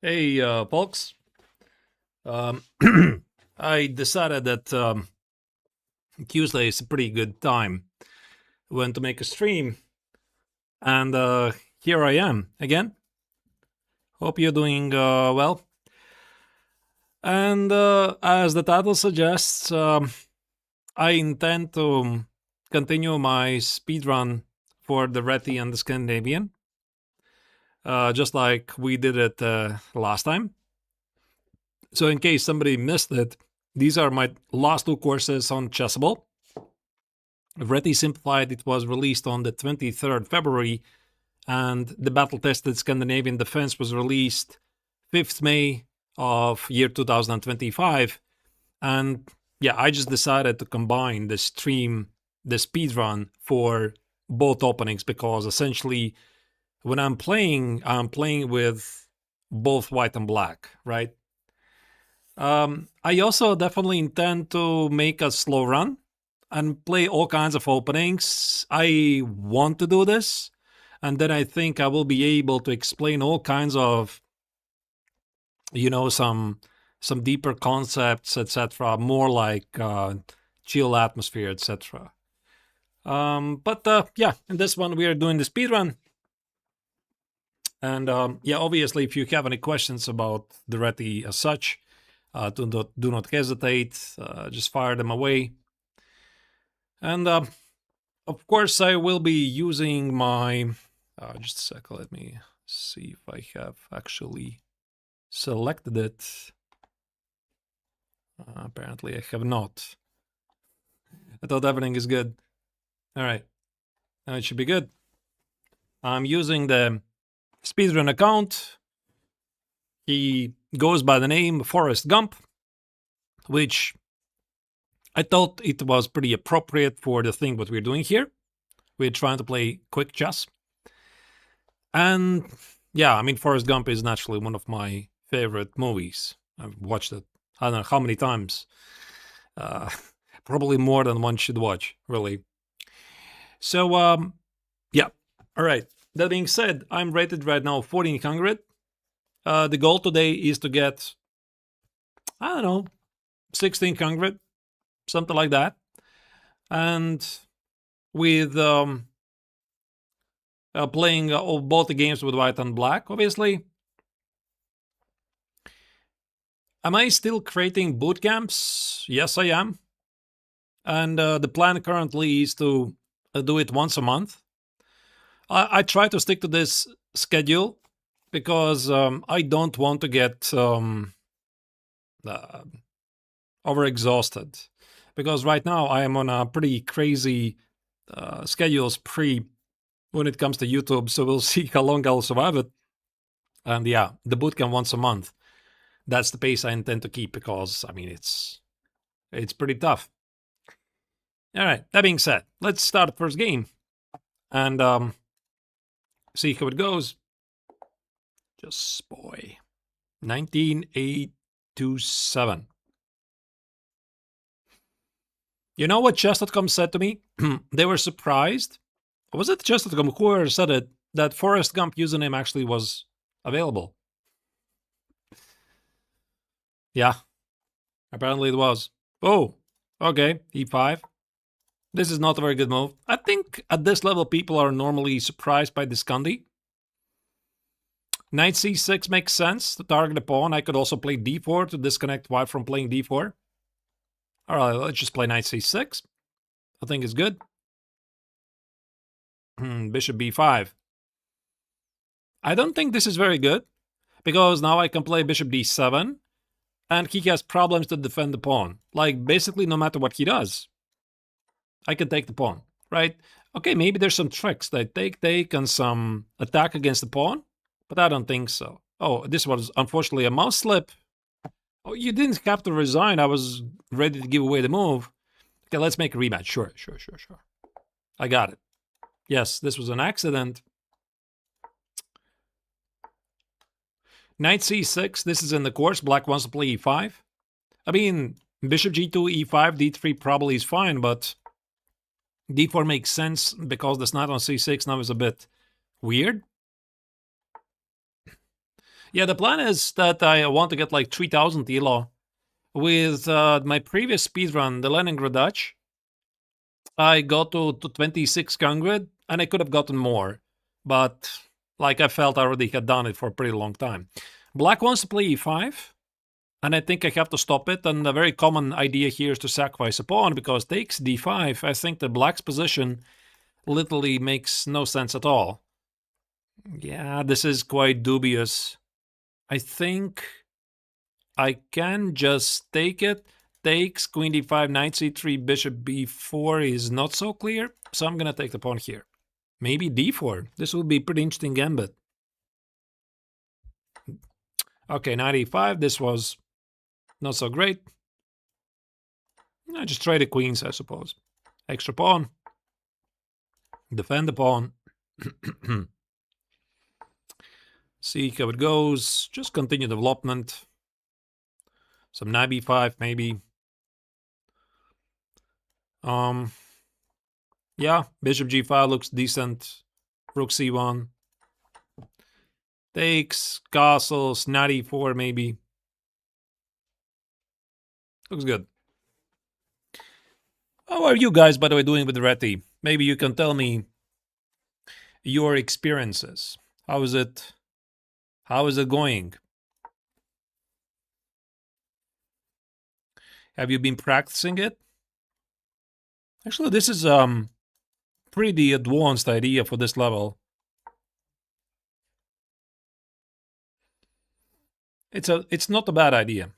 Hey, folks. Um, I decided that Tuesday is a pretty good time when to make a stream, and here I am again. Hope you're doing well. And as the title suggests, I intend to continue my speedrun for the Reti and the Scandinavian, just like we did it last time. So, in case somebody missed it, these are my last two courses on Chessable. Reti Simplified, it was released on the 23rd February, and the battle-tested Scandinavian Defense was released 5th May of year 2025. And yeah, I just decided to combine the speedrun for both openings, because essentially when I'm playing with both white and black, right? I also definitely intend to make a slow run and play all kinds of openings. I want to do this, and then I think I will be able to explain all kinds of, some deeper concepts, etc. More like chill atmosphere, etc. But yeah, in this one we are doing the speed run, and yeah, obviously, if you have any questions about the Reti as such, do not hesitate. Just fire them away. And of course, I will be using my. Just a sec. Let me see if I have actually selected it. Apparently, I have not. I thought everything is good. All right. Now it should be good. I'm using the Speedrun account. He goes by the name Forrest Gump, which I thought it was pretty appropriate for the thing what we're doing here. We're trying to play quick chess. And yeah, I mean, Forrest Gump is naturally one of my favorite movies. I've watched it, I don't know how many times. Probably more than one should watch, really. So, yeah. All right. That being said, I'm rated right now 1400. The goal today is to get, I don't know, 1600, something like that. And with playing both the games with white and black, obviously. Am I still creating boot camps? Yes, I am. And the plan currently is to do it once a month. I try to stick to this schedule because I don't want to get overexhausted. Because right now I am on a pretty crazy schedule spree when it comes to YouTube, so we'll see how long I'll survive it. And yeah, the bootcamp once a month. That's the pace I intend to keep, because I mean it's pretty tough. All right. That being said, let's start the first game and see how it goes. Just boy, 19827. You know what chess.com said to me? They were surprised. Was it chess.com? Whoever said it, that Forrest Gump username actually was available. Yeah, apparently it was. Oh, okay, e5. This is not a very good move. I think at this level people are normally surprised by this Scandi. Knight c6 makes sense to target the pawn. I could also play d4 to disconnect white from playing d4. All right, let's just play knight c6. I think it's good. Bishop b5. I don't think this is very good, because now I can play bishop d7, and he has problems to defend the pawn. Like, basically, no matter what he does, I can take the pawn, right? Okay, maybe there's some tricks that take and some attack against the pawn, but I don't think so. Oh, this was unfortunately a mouse slip. Oh, you didn't have to resign. I was ready to give away the move. Okay, let's make a rematch. Sure. I got it. Yes, this was an accident. Knight c6. This is in the course. Black wants to play e5. I mean, bishop g2, e5, d3 probably is fine, but d4 makes sense because this knight on c6 now is a bit weird. Yeah, the plan is that I want to get like 3000 elo. With my previous speedrun, the Leningrad Dutch, I got to 2600 and I could have gotten more. But like I felt I already had done it for a pretty long time. Black wants to play e5. And I think I have to stop it. And a very common idea here is to sacrifice a pawn because takes d5. I think the black's position literally makes no sense at all. Yeah, this is quite dubious. I think I can just take it. Takes queen d5, knight c3, bishop b4 is not so clear. So I'm going to take the pawn here. Maybe d4. This would be pretty interesting gambit. Okay, knight e5. This was not so great. I just trade the queens, I suppose. Extra pawn. Defend the pawn. See how it goes. Just continue development. Some knight b5 maybe. Yeah, bishop g5 looks decent. Rook c1. Takes, castles, knight e4 maybe. Looks good. How are you guys, by the way, doing with Reti? Maybe you can tell me your experiences. How is it? How is it going? Have you been practicing it? Actually, this is pretty advanced idea for this level. It's not a bad idea.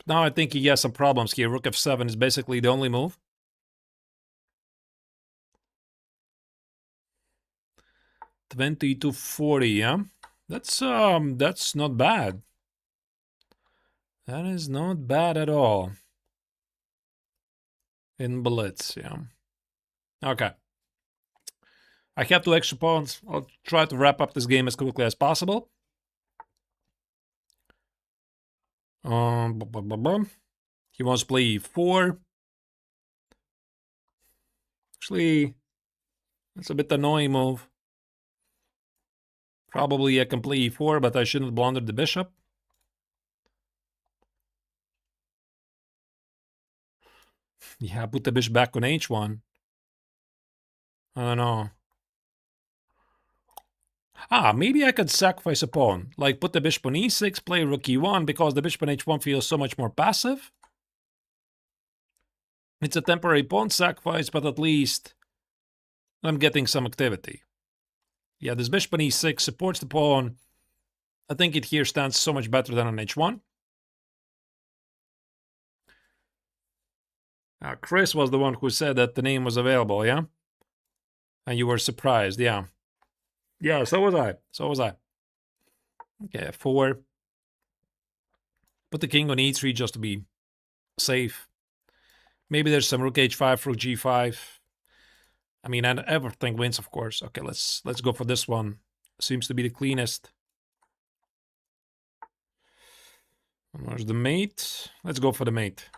Now I think he has some problems here. Rook f7 is basically the only move. $20 to 40, yeah? That's not bad. That is not bad at all. In blitz, yeah. Okay. I have 2 extra pawns. I'll try to wrap up this game as quickly as possible. He wants to play e4. Actually, that's a bit annoying move. Probably I can play e4, but I shouldn't blunder the bishop. Yeah, put the bishop back on h1. I don't know. Maybe I could sacrifice a pawn. Like put the bishop on e6, play rook e1, because the bishop on h1 feels so much more passive. It's a temporary pawn sacrifice, but at least I'm getting some activity. Yeah, this bishop on e6 supports the pawn. I think it here stands so much better than on h1. Chris was the one who said that the name was available, yeah? And you were surprised, yeah. Yeah, so was I. So was I. Okay, 4. Put the king on e3 just to be safe. Maybe there's some rook h5, rook g5. I mean, and everything wins, of course. Okay, let's go for this one. Seems to be the cleanest. Where's the mate? Let's go for the mate.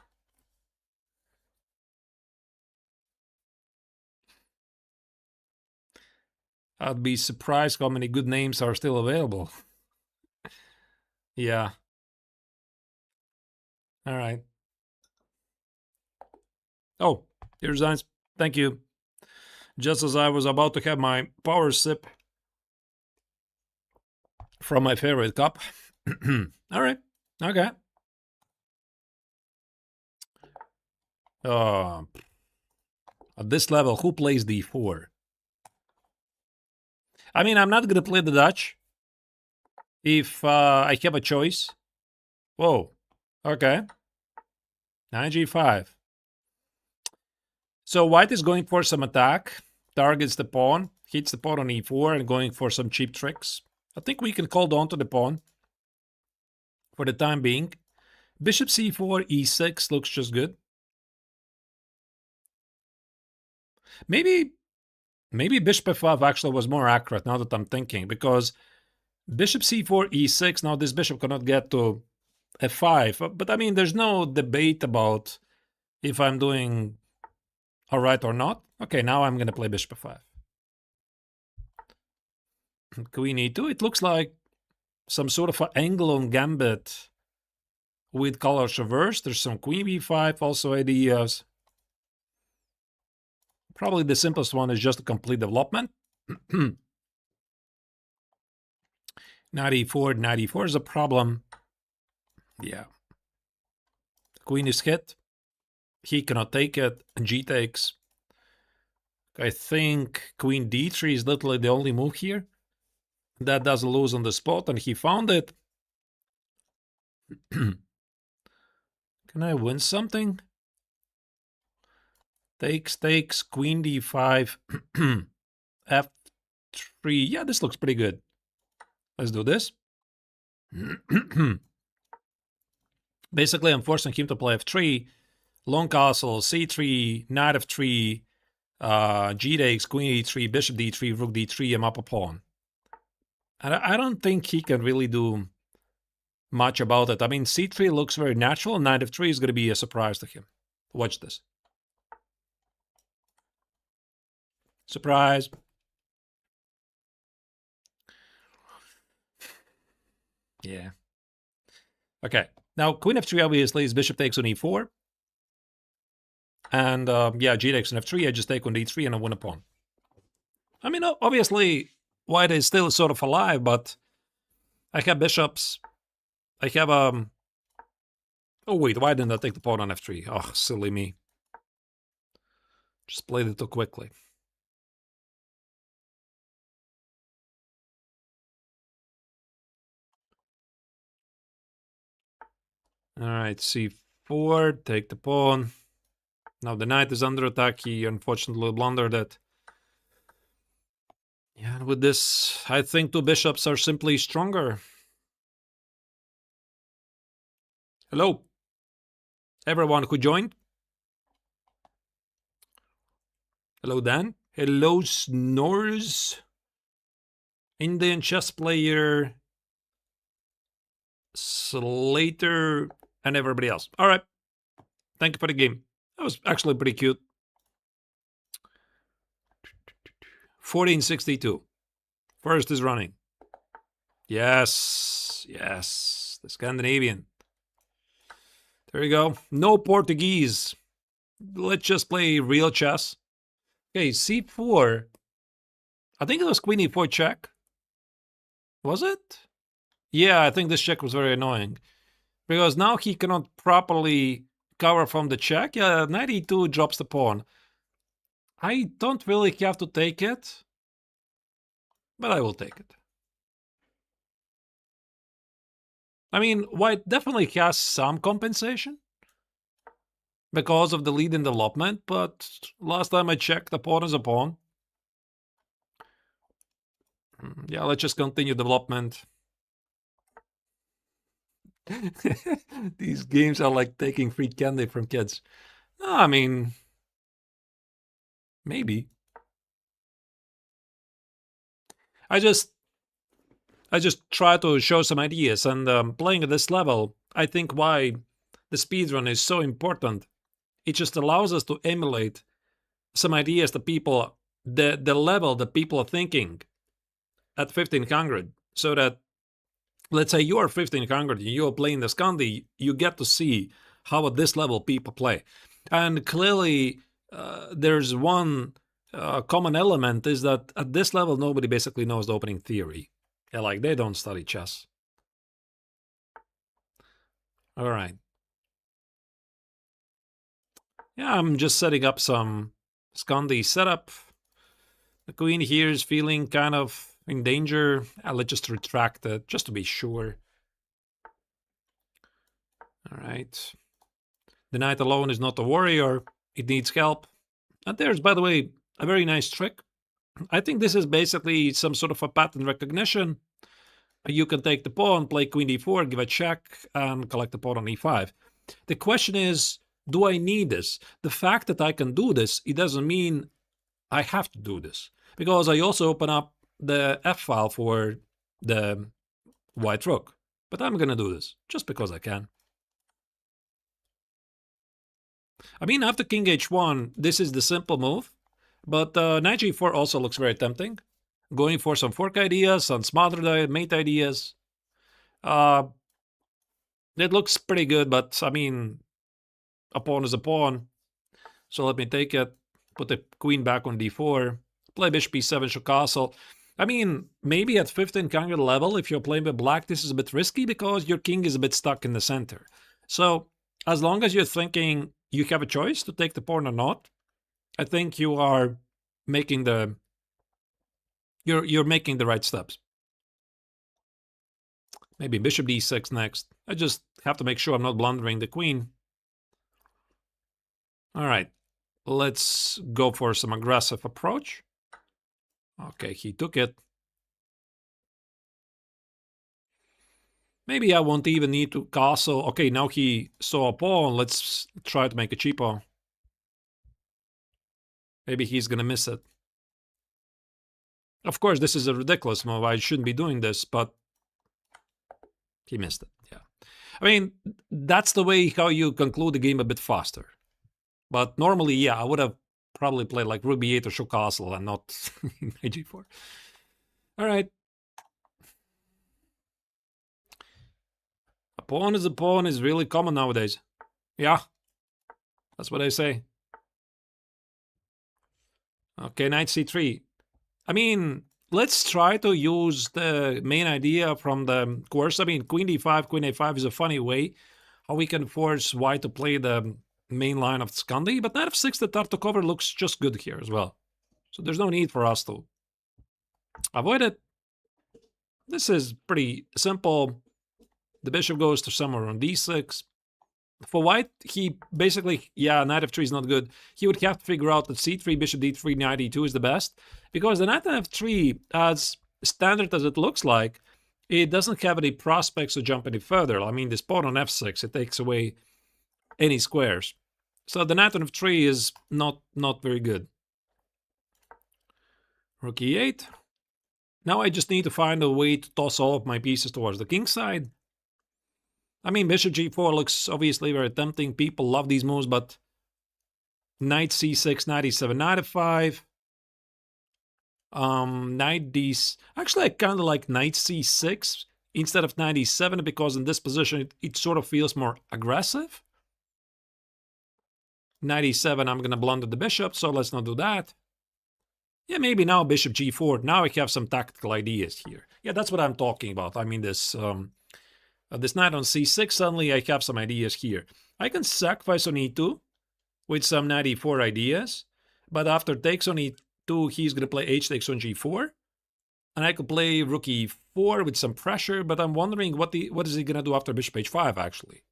I'd be surprised how many good names are still available. Yeah. All right. Oh, here's Zines. Thank you. Just as I was about to have my power sip from my favorite cup. All right. Okay. At this level, who plays d4? I mean, I'm not going to play the Dutch if I have a choice. Whoa. Okay. Knight g5. So white is going for some attack. Targets the pawn. Hits the pawn on e4 and going for some cheap tricks. I think we can hold on to the pawn for the time being. Bishop c4, e6 looks just good. Maybe bishop f5 actually was more accurate now that I'm thinking, because bishop c4, e6, now this bishop cannot get to f5. But I mean, there's no debate about if I'm doing all right or not. Okay, now I'm going to play bishop f5. Queen e2. It looks like some sort of an angle on gambit with colors reversed. There's some queen b5 also ideas. Probably the simplest one is just a complete development. Knight e4, knight e4 is a problem. Yeah. Queen is hit. He cannot take it. G takes. I think queen d3 is literally the only move here. That doesn't lose on the spot, and he found it. Can I win something? Takes, takes, queen d5, f3. Yeah, this looks pretty good. Let's do this. Basically, I'm forcing him to play f3, long castle, c3, knight f3, g takes, queen e3, bishop d3, rook d3, I'm up a pawn. And I don't think he can really do much about it. I mean, c3 looks very natural, knight f3 is going to be a surprise to him. Watch this. Surprise. Yeah. Okay. Now, queen f3 obviously is bishop takes on e4. And yeah, g takes on f3, I just take on d3 and I win a pawn. I mean, obviously, white is still sort of alive, but I have bishops. I have, oh wait, why didn't I take the pawn on f3? Oh, silly me. Just played it too quickly. All right, c4, take the pawn. Now the knight is under attack. He unfortunately blundered it. Yeah, and with this, I think two bishops are simply stronger. Hello, everyone who joined. Hello, Dan. Hello, Snores. Indian chess player. Slater, and everybody else. All right. Thank you for the game. That was actually pretty cute. 1462. First is running. Yes. Yes. The Scandinavian. There you go. No Portuguese. Let's just play real chess. Okay, c4. I think it was queen e4 check. Was it? Yeah, I think this check was very annoying. Because now he cannot properly cover from the check. Yeah, knight e2 drops the pawn. I don't really have to take it, but I will take it. I mean, white definitely has some compensation because of the lead in development, but last time I checked, the pawn is a pawn. Yeah, let's just continue development. These games are like taking free candy from kids. No, I mean, maybe. I just try to show some ideas, and playing at this level, I think why the speedrun is so important. It just allows us to emulate some ideas that people, the level that people are thinking at 1500, so that, let's say you are 1500 and you're playing the Scandi, you get to see how at this level people play. And clearly, there's one common element is that at this level, nobody basically knows the opening theory. Yeah, like, they don't study chess. All right. Yeah, I'm just setting up some Scandi setup. The queen here is feeling kind of in danger. Let's just retract it, just to be sure. All right. The knight alone is not a warrior. It needs help. And there's, by the way, a very nice trick. I think this is basically some sort of a pattern recognition. You can take the pawn, play queen d4, give a check, and collect the pawn on e5. The question is, do I need this? The fact that I can do this, it doesn't mean I have to do this. Because I also open up the f file for the white rook. But I'm going to do this, just because I can. I mean, after king h1, this is the simple move. But knight g4 also looks very tempting. going for some fork ideas, some smothered mate ideas. It looks pretty good, but I mean, a pawn is a pawn. So let me take it, put the queen back on d4, play bishop e7, show castle. I mean, maybe at 1500 level, if you're playing with black, this is a bit risky because your king is a bit stuck in the center. So as long as you're thinking you have a choice to take the pawn or not, I think you are making the you're making the right steps. Maybe bishop d6 next. I just have to make sure I'm not blundering the queen. All right, let's go for some aggressive approach. Okay, he took it. Maybe I won't even need to castle. Okay, now he saw a pawn. Let's try to make a cheap pawn. Maybe he's gonna miss it. Of course, this is a ridiculous move. I shouldn't be doing this, but he missed it. Yeah. I mean, that's the way how you conclude the game a bit faster. But normally, yeah, I would have probably played like rook b8 or show castle and not knight g4. All right. A pawn is really common nowadays. Yeah. That's what I say. Okay, knight c3. I mean, let's try to use the main idea from the course. I mean, queen d5, queen a5 is a funny way how we can force white to play the main line of Scandi, but knight f6, the Tartu looks just good here as well. So there's no need for us to avoid it. This is pretty simple. The bishop goes to somewhere on d6. For white, he basically, yeah, knight f3 is not good. He would have to figure out that c3, bishop d3, knight e2 is the best. Because the knight on f3, as standard as it looks like, it doesn't have any prospects to jump any further. I mean, this pawn on f6, it takes away any squares. So the knight on f3 is not very good. Rook e8. Now I just need to find a way to toss all of my pieces towards the king side. I mean, bishop g4 looks obviously very tempting. People love these moves, but knight c6, knight e7, knight f5. Knight d... Actually, I kind of like knight c6 instead of knight e7 because in this position, it sort of feels more aggressive. Knight e7, I'm going to blunder the bishop, so let's not do that. Yeah, maybe now bishop g4. Now I have some tactical ideas here. Yeah, that's what I'm talking about. I mean, this knight on c6, suddenly I have some ideas here. I can sacrifice on e2 with some knight e4 ideas, but after takes on e2, he's going to play h takes on g4. And I could play rook e4 with some pressure, but I'm wondering what is he going to do after bishop h5, actually.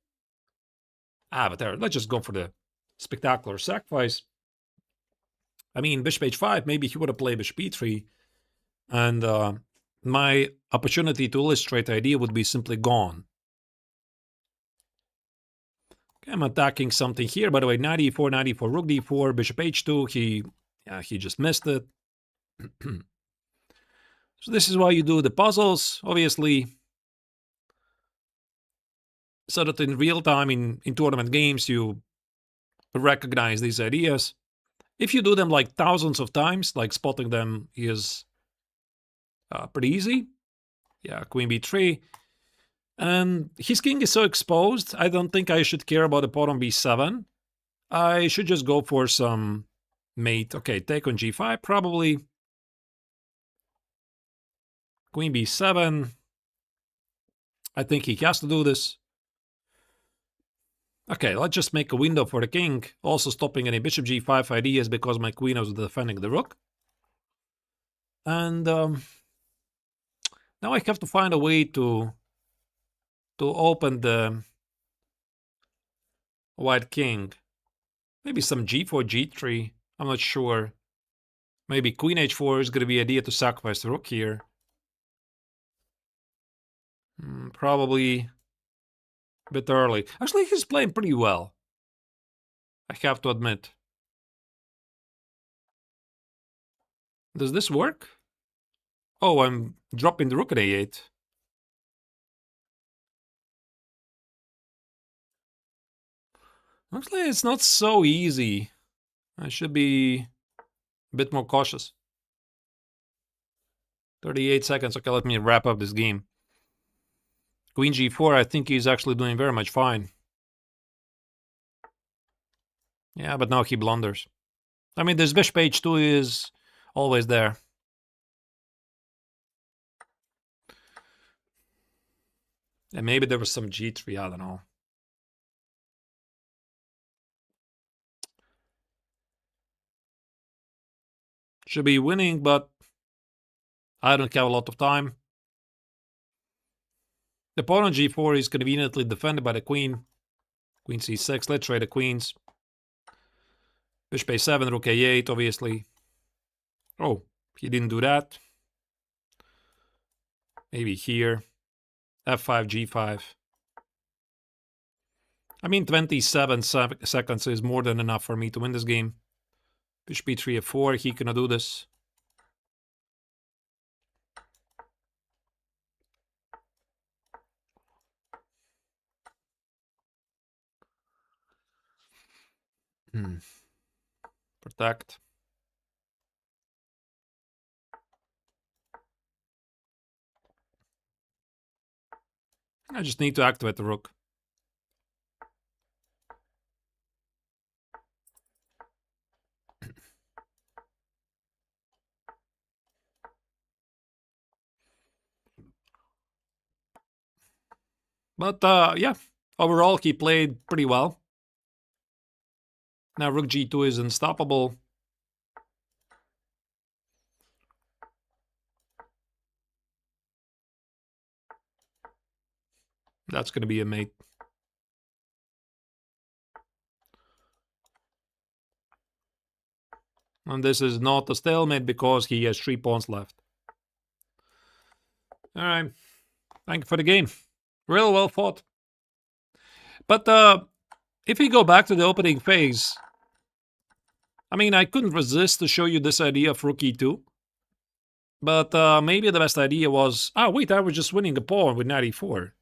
But there, let's just go for the spectacular sacrifice. I mean, bishop h5, maybe he would have played bishop e3, and my opportunity to illustrate the idea would be simply gone. Okay, I'm attacking something here. By the way, knight e4, knight e4, rook d4, bishop h2. He just missed it. So this is why you do the puzzles, obviously, so that in real time in tournament games you recognize these ideas. If you do them like thousands of times, like spotting them is pretty easy. Yeah, queen b3. And his king is so exposed, I don't think I should care about the pawn on b7. I should just go for some mate. Okay, take on g5, probably. Queen b7. I think he has to do this. Okay, let's just make a window for the king, also stopping any bishop g5 ideas because my queen was defending the rook. And now I have to find a way to open the white king. Maybe some g4, g3, I'm not sure. Maybe queen h4 is going to be idea to sacrifice the rook here. Probably a bit early. Actually, he's playing pretty well, I have to admit. Does this work? Oh, I'm dropping the rook at a8. Actually, it's not so easy. I should be a bit more cautious. 38 seconds. Okay, let me wrap up this game. Queen g4, I think he's actually doing very much fine. Yeah, but now he blunders. I mean, this bishop h2 is always there. And maybe there was some g3, I don't know. Should be winning, but I don't have a lot of time. The pawn on g4 is conveniently defended by the queen. Queen c6, let's trade the queens. Bishop a7, rook a8, obviously. Oh, he didn't do that. Maybe here. f5, g5. I mean, 27 seconds is more than enough for me to win this game. Bishop b3, f4, he cannot do this. Protect. I just need to activate the rook. But yeah, overall he played pretty well. Now rook g2 is unstoppable. That's going to be a mate. And this is not a stalemate because he has 3 pawns left. Alright. Thank you for the game. Real well fought. But if we go back to the opening phase, I mean, I couldn't resist to show you this idea of rook e2. But maybe the best idea was... Oh, wait, I was just winning a pawn with knight e4.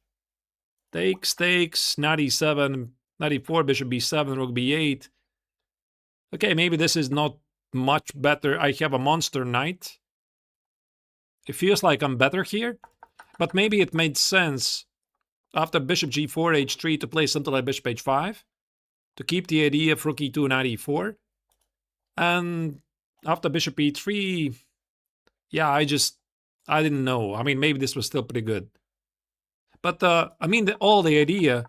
Takes, knight e7, knight e4, bishop b7, rook b8. Okay, maybe this is not much better. I have a monster knight. It feels like I'm better here. But maybe it made sense after bishop g4, h3 to play something like bishop h5. To keep the idea of rook e2, knight e4. And after bishop e3, yeah, I didn't know. I mean, maybe this was still pretty good. But, I mean, the idea,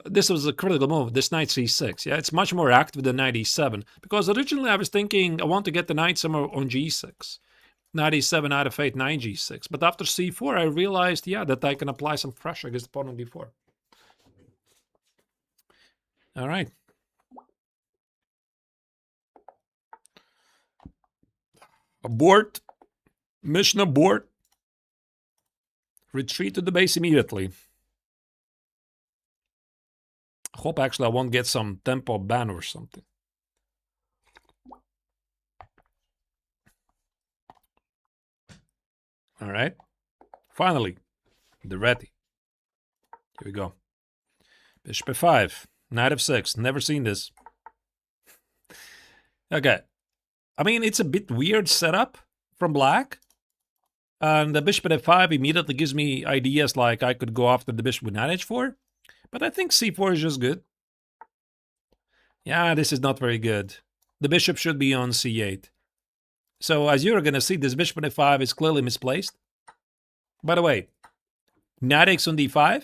this was a critical move, this knight c6. Yeah, it's much more active than knight e7. Because originally I was thinking I want to get the knight somewhere on g6. Knight e7, knight f8, knight g6. But after c4, I realized, yeah, that I can apply some pressure against the pawn on d4. All right. Abort. Mission abort. Retreat to the base immediately. Hope actually I won't get some tempo ban or something. All right. Finally, the Reti. Here we go. Bishop f5. Knight f6. Never seen this. Okay. I mean, it's a bit weird setup from black. And the bishop at f5 immediately gives me ideas like I could go after the bishop with knight h4. But I think c4 is just good. Yeah, this is not very good. The bishop should be on c8. So as you're going to see, this bishop at f5 is clearly misplaced. By the way, knight x on d5,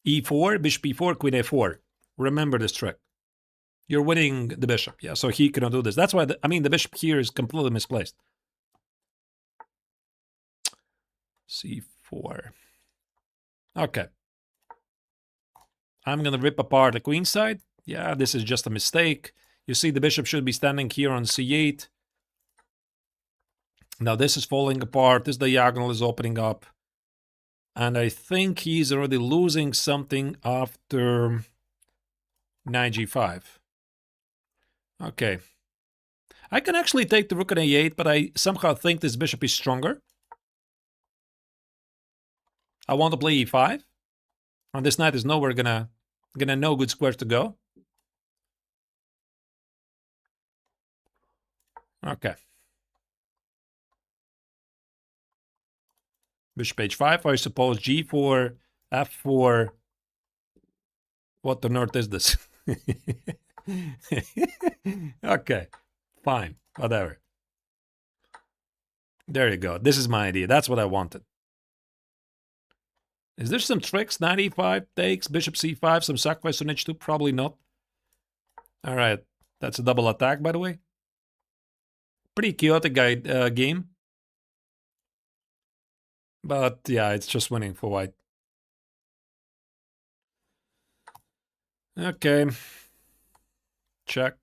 e4, bishop e4, queen a4. Remember this trick. You're winning the bishop. Yeah, so he cannot do this. That's why, the bishop here is completely misplaced. c4. Okay. I'm going to rip apart the queen side. Yeah, this is just a mistake. You see the bishop should be standing here on c8. Now this is falling apart. This diagonal is opening up. And I think he's already losing something after knight g5. Okay. I can actually take the rook on a8, but I somehow think this bishop is stronger. I want to play e5. And this knight is nowhere gonna know good squares to go. Okay. Bishop h5, I suppose. G4, f4. What on earth is this? Okay, fine, whatever. There you go. This is my idea. That's what I wanted. Is there some tricks? Knight e5 takes, bishop c5, some sacrifice on h2? Probably not. All right, that's a double attack, by the way. Pretty chaotic game. But yeah, it's just winning for white. Okay. Check.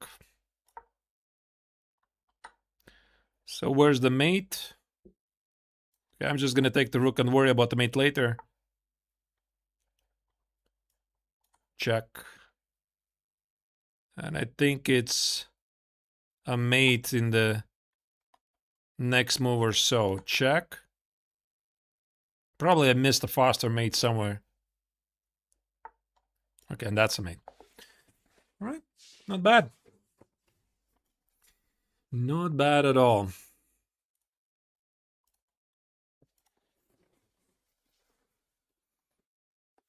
So where's the mate? Okay, I'm just gonna take the rook and worry about the mate later. Check. And I think it's a mate in the next move or so. Check. Probably I missed a faster mate somewhere. Okay, and that's a mate. All right, not bad. Not bad at all.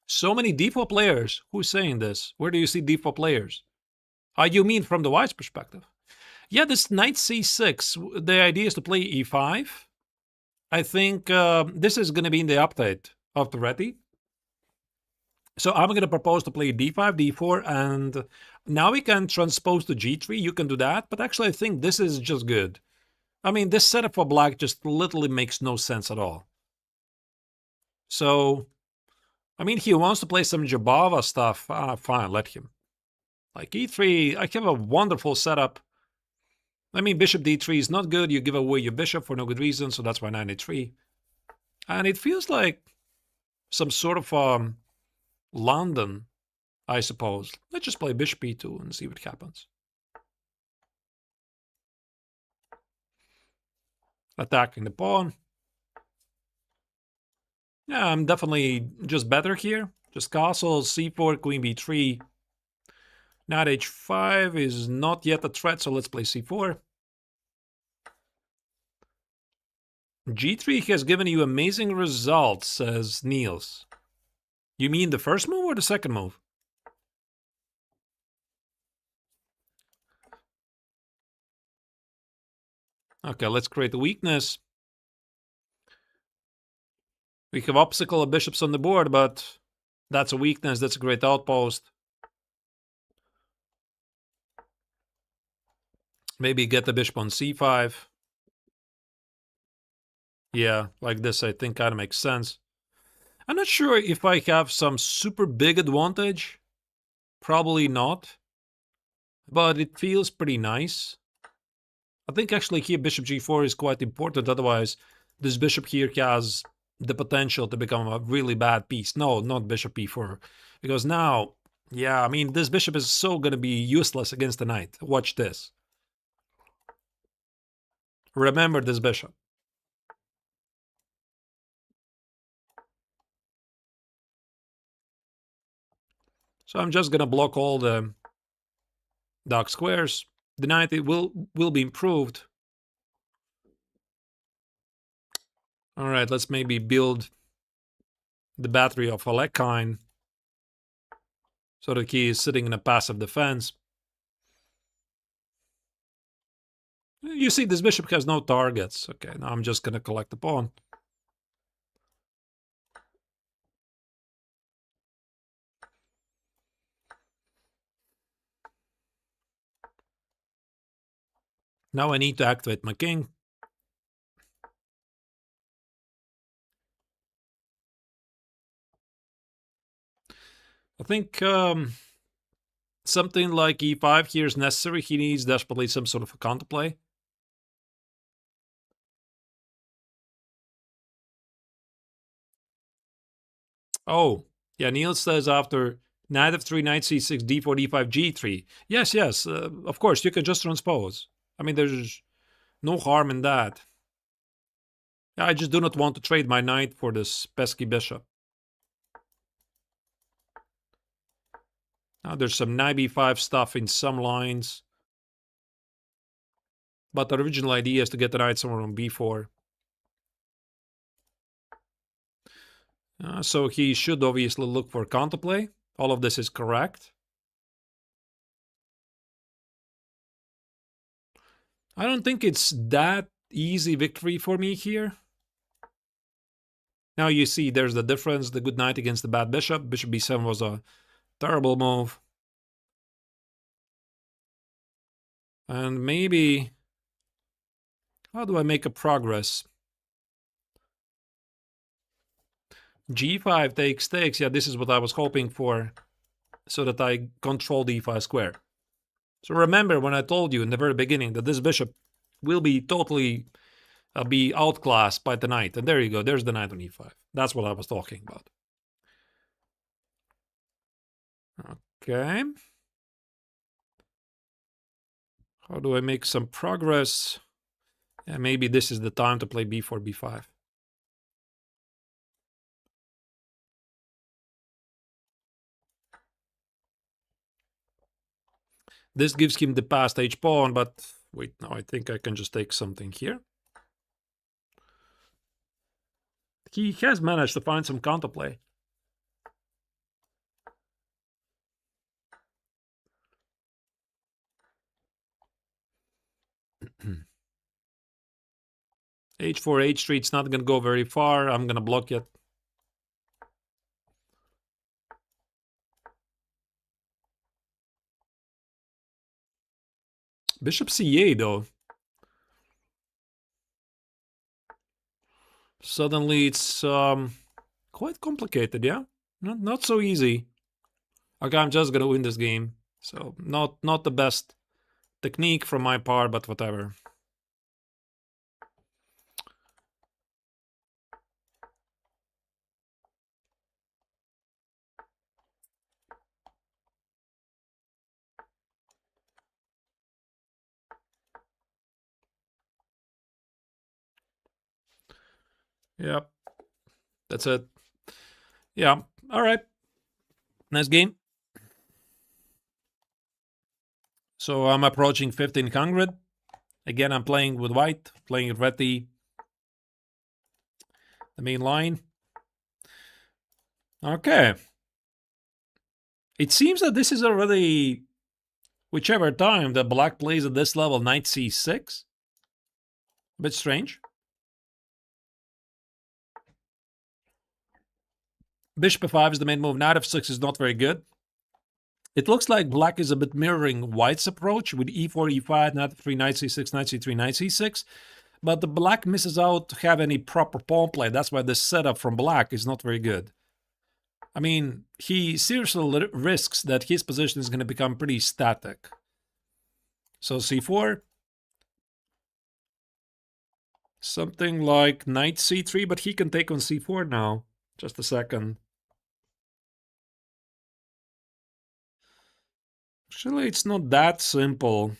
So many default players. Who's saying this? Where do you see default players? You mean from the white's perspective? Yeah, this knight c6, the idea is to play e5. I think this is going to be in the update of the Reti. So I'm going to propose to play d5, d4, and now we can transpose to g3. You can do that, but actually I think this is just good. I mean, this setup for black just literally makes no sense at all. So, I mean, he wants to play some Jabava stuff. Fine, let him. Like e3, I have a wonderful setup. I mean, bishop d3 is not good. You give away your bishop for no good reason, so that's why knight e3. And it feels like some sort of London, I suppose. Let's just play bishop e2 and see what happens. Attacking the pawn. Yeah, I'm definitely just better here. Just castle, c4, queen b3. Knight h5 is not yet a threat, so let's play c4. g3 has given you amazing results, says Niels. You mean the first move or the second move? Okay, let's create a weakness. We have obstacle of bishops on the board, but that's a weakness. That's a great outpost. Maybe get the bishop on c5. Yeah, like this I think kind of makes sense. I'm not sure if I have some super big advantage. Probably not. But it feels pretty nice. I think actually here bishop g4 is quite important. Otherwise, this bishop here has the potential to become a really bad piece. No, not bishop e4. Because now, yeah, I mean, this bishop is so going to be useless against the knight. Watch this. Remember this bishop. So I'm just going to block all the dark squares. The knight it will be improved. All right, let's maybe build the battery of Alekhine so that he is sitting in a passive defense. You see, this bishop has no targets. Okay, now I'm just going to collect the pawn. Now I need to activate my king. I think something like e5 here is necessary. He needs desperately some sort of a counterplay. Oh, yeah, Niels says after knight f3, knight c6, d4, d5, g3. Yes, yes, of course, you can just transpose. I mean, there's no harm in that. I just do not want to trade my knight for this pesky bishop. Now there's some knight b5 stuff in some lines. But the original idea is to get the knight somewhere on b4. So he should obviously look for counterplay. All of this is correct. I don't think it's that easy victory for me here. Now you see there's the difference. The good knight against the bad bishop. Bishop b7 was a terrible move. And maybe... how do I make a progress? g5 takes. Yeah, this is what I was hoping for, so that I control the e5 square. So remember when I told you in the very beginning that this bishop will be totally be outclassed by the knight. And there you go, there's the knight on e5. That's what I was talking about. Okay. How do I make some progress? Yeah, maybe this is the time to play b4, b5. This gives him the passed h-pawn, but wait, now I think I can just take something here. He has managed to find some counterplay. h4, h3, it's not gonna go very far. I'm gonna block it. Bishop c8 though. Suddenly it's quite complicated, yeah? Not so easy. Okay, I'm just gonna win this game. So not the best technique from my part, but whatever. Yep. That's it. Yeah. All right. Nice game. So I'm approaching 1500. Again, I'm playing with white, playing Reti, the main line. Okay. It seems that this is already, whichever time that black plays at this level, knight c6. A bit strange. Bishop f5 is the main move. Knight f6 is not very good. It looks like black is a bit mirroring white's approach with e4, e5, knight f3, knight c6, knight c3, knight c6. But the black misses out to have any proper pawn play. That's why the setup from black is not very good. I mean, he seriously risks that his position is going to become pretty static. So c4. Something like knight c3, but he can take on c4 now. Just a second. Actually, it's not that simple.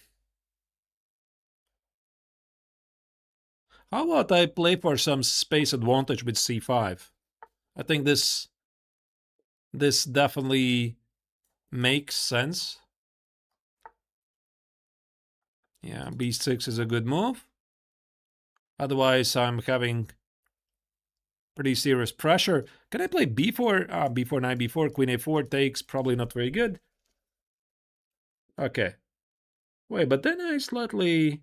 How about I play for some space advantage with c5? I think this definitely makes sense. Yeah, b6 is a good move. Otherwise, I'm having pretty serious pressure. Can I play b4? b4, knight b4, queen a4 takes. Probably not very good. Okay. Wait, but then I slightly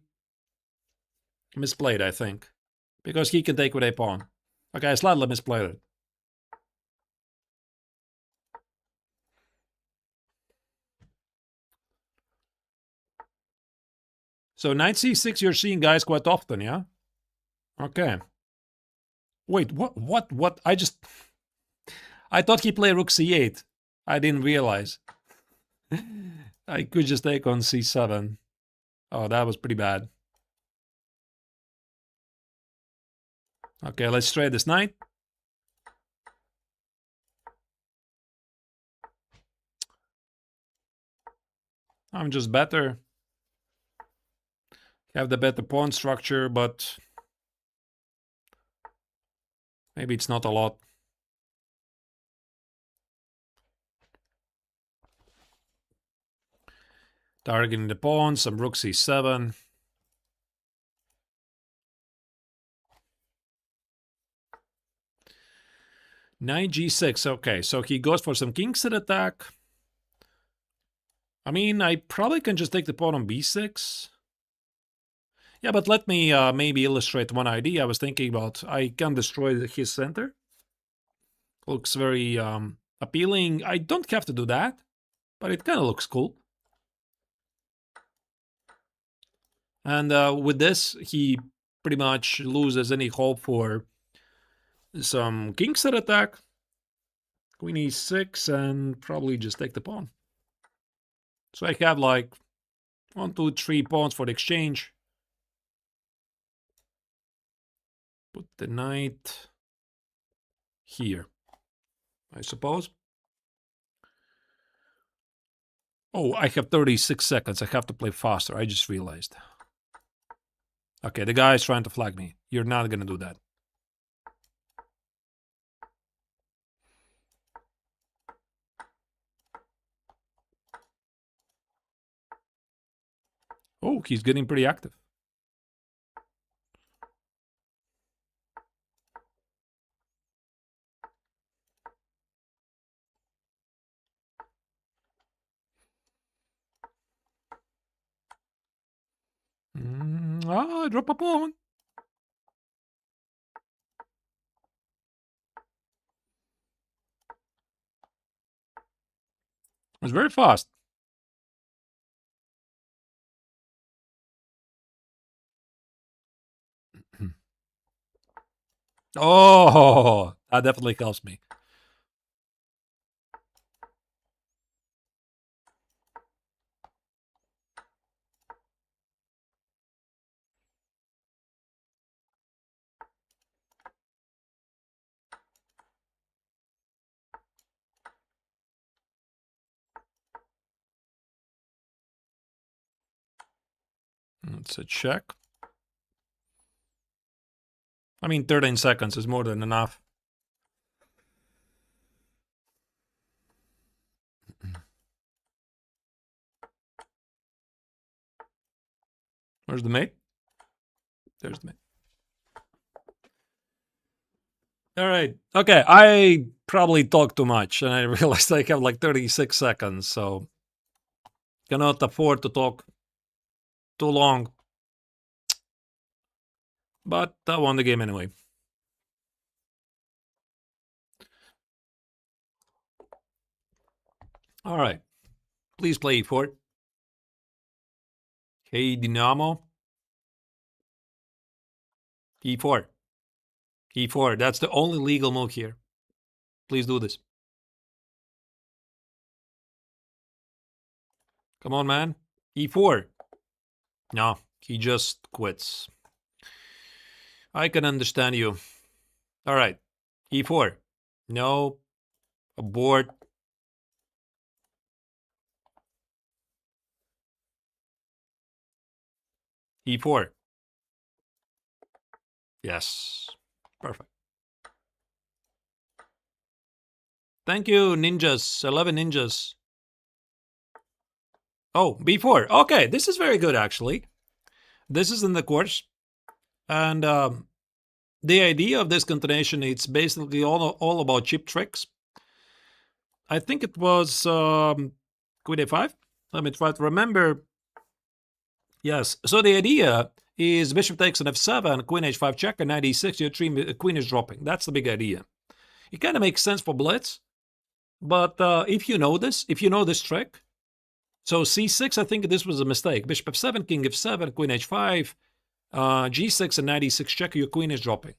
misplayed, I think. Because he can take with a pawn. Okay, I slightly misplayed it. So knight c6 you're seeing guys quite often, yeah? Okay. Wait, what? I thought he played rook c8. I didn't realize. I could just take on c7. Oh, that was pretty bad. Okay, let's trade this knight. I'm just better. Have the better pawn structure, but maybe it's not a lot. Targeting the pawn, some rook c7. Knight g6. Okay, so he goes for some king set attack. I mean, I probably can just take the pawn on b6. Yeah, but let me maybe illustrate one idea I was thinking about. I can destroy his center. Looks very appealing. I don't have to do that, but it kind of looks cool. And with this, he pretty much loses any hope for some king set attack. Queen e6 and probably just take the pawn. So I have like 1, 2, 3 pawns for the exchange. Put the knight here, I suppose. Oh, I have 36 seconds. I have to play faster. I just realized. Okay, the guy is trying to flag me. You're not going to do that. Oh, he's getting pretty active. Drop a pawn. It's very fast. Oh, that definitely helps me. It's a check. I mean, 13 seconds is more than enough. Where's the mate? There's the mate. All right. Okay, I probably talked too much, and I realized I have like 36 seconds, so cannot afford to talk too long. But I won the game anyway. All right. Please play e4. Hey, Dynamo. e4. e4. That's the only legal move here. Please do this. Come on, man. e4. No, he just quits. I can understand you. All right. e4. No. Abort. e4. Yes. Perfect. Thank you, ninjas. 11 ninjas. Oh, b4. Okay, this is very good, actually. This is in the course. And the idea of this continuation, it's basically all about chip tricks. I think it was queen a5. Let me try to remember. Yes. So the idea is bishop takes an f7, queen h5 check, and knight e6. Your queen is dropping. That's the big idea. It kind of makes sense for blitz, but if you know this trick, so c6, I think this was a mistake. Bishop f7, king f7, queen h5, g6, and knight e6 check. Your queen is dropping.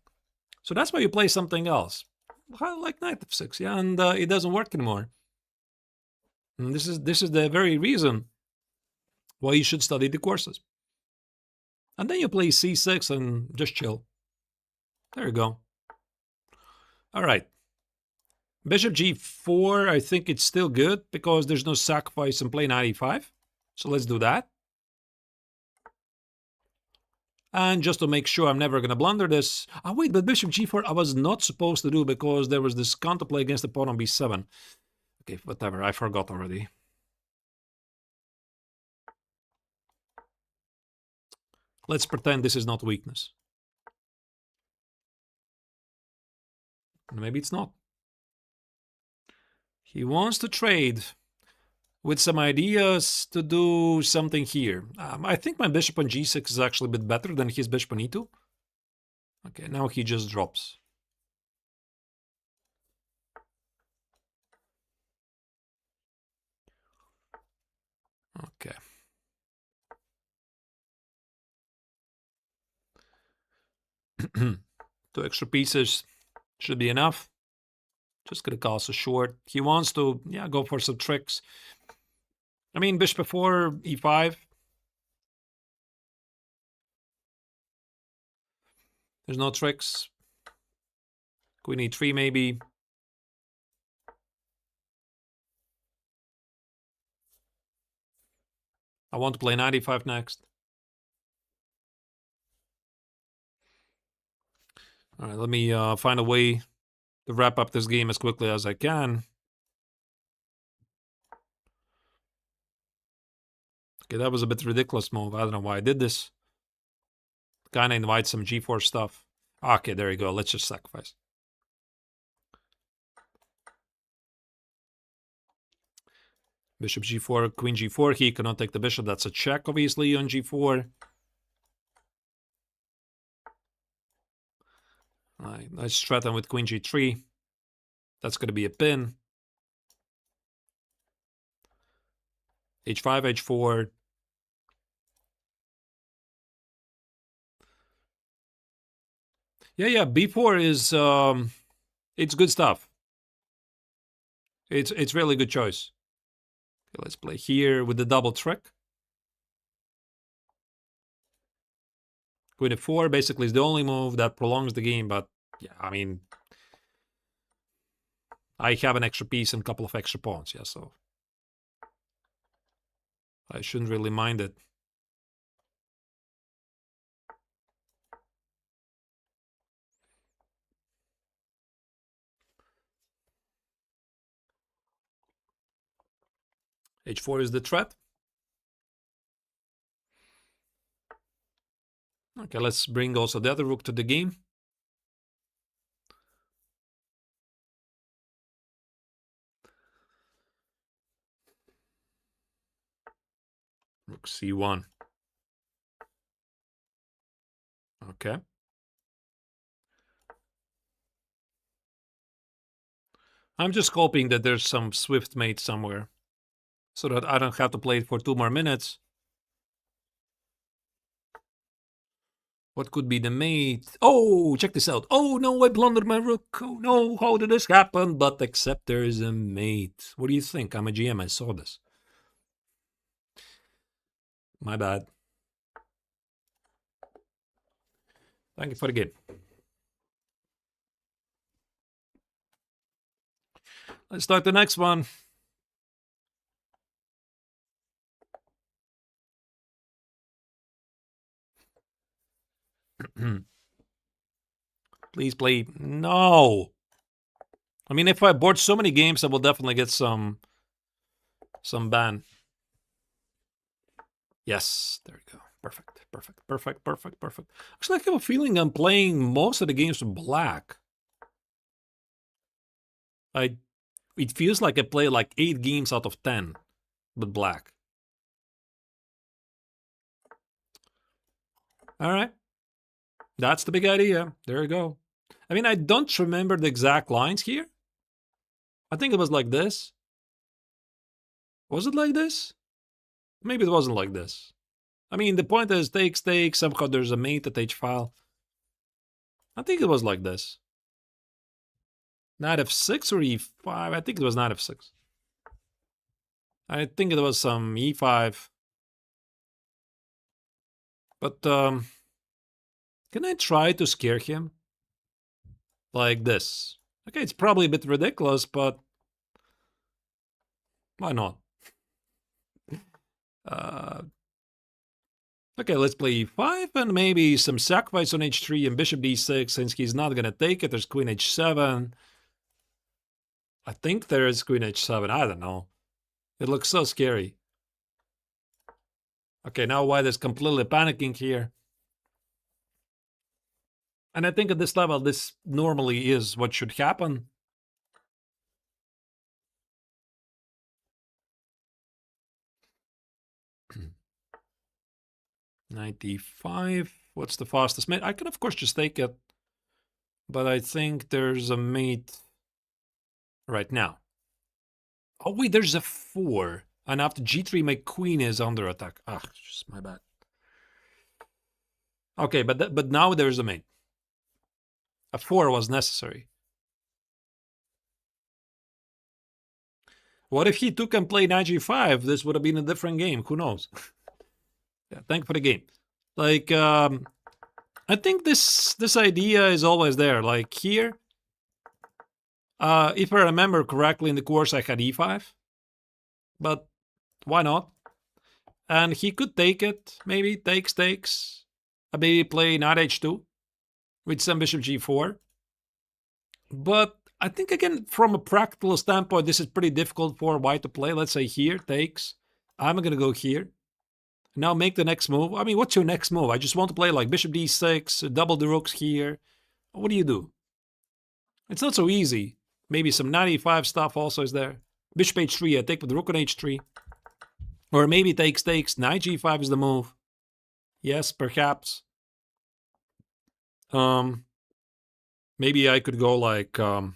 So that's why you play something else, like knight f6, yeah, and it doesn't work anymore. And this is the very reason why you should study the courses. And then you play c6 and just chill. There you go. All right. Bishop g4, I think it's still good because there's no sacrifice in play knight e5. So let's do that. And just to make sure I'm never going to blunder this. Oh, wait, but bishop g4 I was not supposed to do because there was this counterplay against the pawn on b7. Okay, whatever. I forgot already. Let's pretend this is not weakness. Maybe it's not. He wants to trade with some ideas to do something here. I think my bishop on g6 is actually a bit better than his bishop on e2. Okay, now he just drops. Okay. Two extra pieces should be enough. Just gonna call us a short. He wants to, yeah, go for some tricks. I mean, bishop f4, e5. There's no tricks. Queen e3 maybe. I want to play knight e5 next. All right, let me find a way to wrap up this game as quickly as I can. Okay, that was a bit ridiculous move. I don't know why I did this. Kinda invite some g4 stuff. Okay, there you go. Let's just sacrifice. Bishop g4, queen g4. He cannot take the bishop. That's a check, obviously, on g4. All right, let's threaten with queen g3. That's going to be a pin. h5, h4. Yeah, b4 is it's good stuff. It's really good choice. Okay, let's play here with the double trick. Queen f4 basically is the only move that prolongs the game, but yeah, I mean, I have an extra piece and a couple of extra pawns, yeah, so I shouldn't really mind it. h4 is the threat. Okay, let's bring also the other rook to the game. Rook c1. Okay. I'm just hoping that there's some swift mate somewhere, so that I don't have to play it for 2 more minutes. What could be the mate? Oh, check this out. Oh no, I blundered my rook. Oh no, how did this happen? But except there is a mate. What do you think? I'm a GM, I saw this. My bad. Thank you for the game. Let's start the next one. Please play. No. I mean, if I board so many games, I will definitely get some ban. Yes, there you go. Perfect, perfect, perfect, perfect, perfect. Actually, I have a feeling I'm playing most of the games with black. It feels like I play like 8 games out of 10 with black. All right. That's the big idea. There you go. I mean, I don't remember the exact lines here. I think it was like this. Was it like this? Maybe it wasn't like this. I mean, the point is take, somehow there's a mate at each file. I think it was like this. Knight f6 or e5? I think it was knight f6. I think it was some e5. But, can I try to scare him? Like this. Okay, it's probably a bit ridiculous, but why not? Okay, let's play e5 and maybe some sacrifice on h3 and bishop d6 since he's not gonna take it. There's queen h7. I think there is queen h7. I don't know. It looks so scary. Okay, now white is completely panicking here. And I think at this level, this normally is what should happen. 95. What's the fastest mate? I can, of course, just take it. But I think there's a mate right now. Oh, wait, there's a 4. And after g3, my queen is under attack. Ah, just my bad. Okay, but now there's a mate. A 4 was necessary. What if he took and played knight g5? This would have been a different game. Who knows? Yeah, thank you for the game. Like, I think this idea is always there. Like here, if I remember correctly in the course, I had e5. But why not? And he could take it, maybe, takes. Maybe play knight h2 with some bishop g4. But I think, again, from a practical standpoint, this is pretty difficult for white to play. Let's say here, takes. I'm going to go here. Now make the next move. I mean, what's your next move? I just want to play like bishop d6, double the rooks here. What do you do? It's not so easy. Maybe some knight e5 stuff also is there. Bishop h3, I take with rook on h3. Or maybe takes, knight g5 is the move. Yes, perhaps. Maybe I could go like, I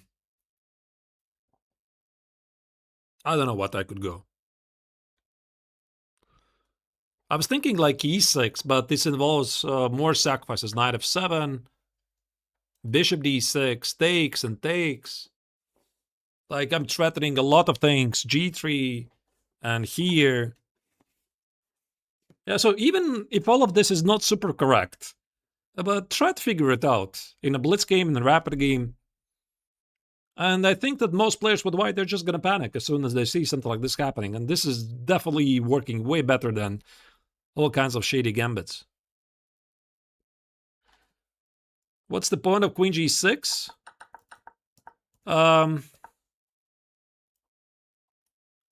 don't know what I could go. I was thinking like e6, but this involves more sacrifices. Knight f7, bishop d6, takes and takes. Like, I'm threatening a lot of things. G3 and here. Yeah, so even if all of this is not super correct, but try to figure it out in a blitz game, in a rapid game. And I think that most players with white, they're just going to panic as soon as they see something like this happening. And this is definitely working way better than all kinds of shady gambits. What's the point of queen g6?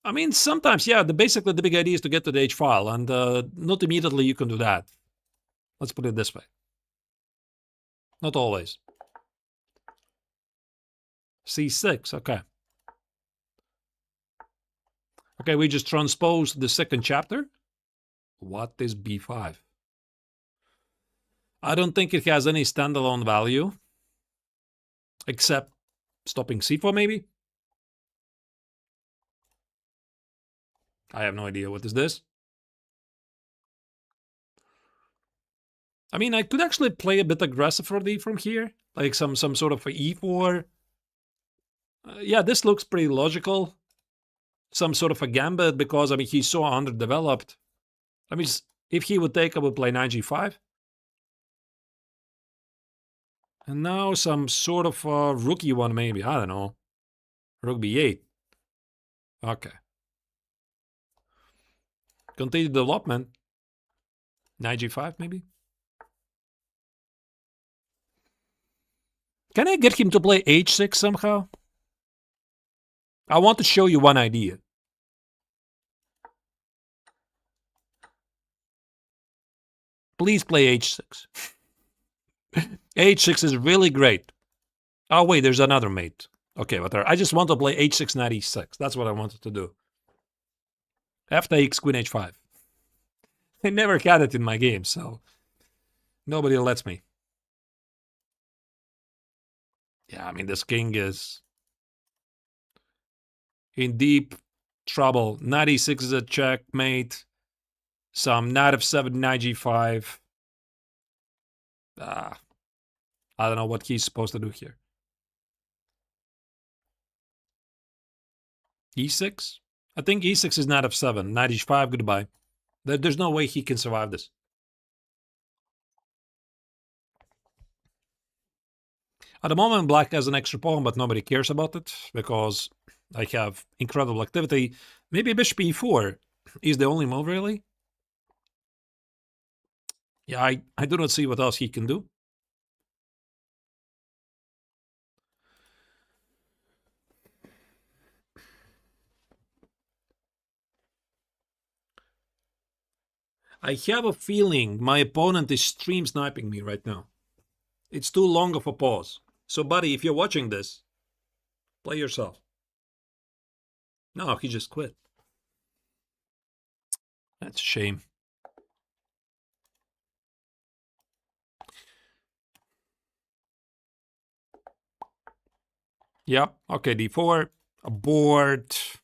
I mean, sometimes, yeah, basically the big idea is to get to the H file, and not immediately you can do that. Let's put it this way. Not always. C6, okay. Okay, we just transposed the second chapter. What is B5? I don't think it has any standalone value. Except stopping C4, maybe? I have no idea. What is this? I mean, I could actually play a bit aggressive for D from here. Like some sort of a E4. Yeah, this looks pretty logical. Some sort of a gambit because, I mean, he's so underdeveloped. I mean, if he would take, I would play knight g5. And now some sort of a rookie one, maybe. I don't know. Rook b8. Okay. Continue development. Knight g5, maybe? Can I get him to play h6 somehow? I want to show you one idea. Please play h6. h6 is really great. Oh, wait, there's another mate. Okay, but I just want to play h6, knight e6. That's what I wanted to do. F-takes, queen h5. I never had it in my game, so nobody lets me. Yeah, I mean, this king is in deep trouble. Knight e6 is a checkmate. Some knight f7, knight g5. I don't know what he's supposed to do here. e6? I think e6 is knight f7. Knight h5, goodbye. There's no way he can survive this. At the moment, black has an extra pawn, but nobody cares about it because I have incredible activity. Maybe bishop e4 is the only move, really. Yeah, I do not see what else he can do. I have a feeling my opponent is stream sniping me right now. It's too long of a pause. So, buddy, if you're watching this, play yourself. No, he just quit. That's a shame. Yep. Okay, d4. Abort.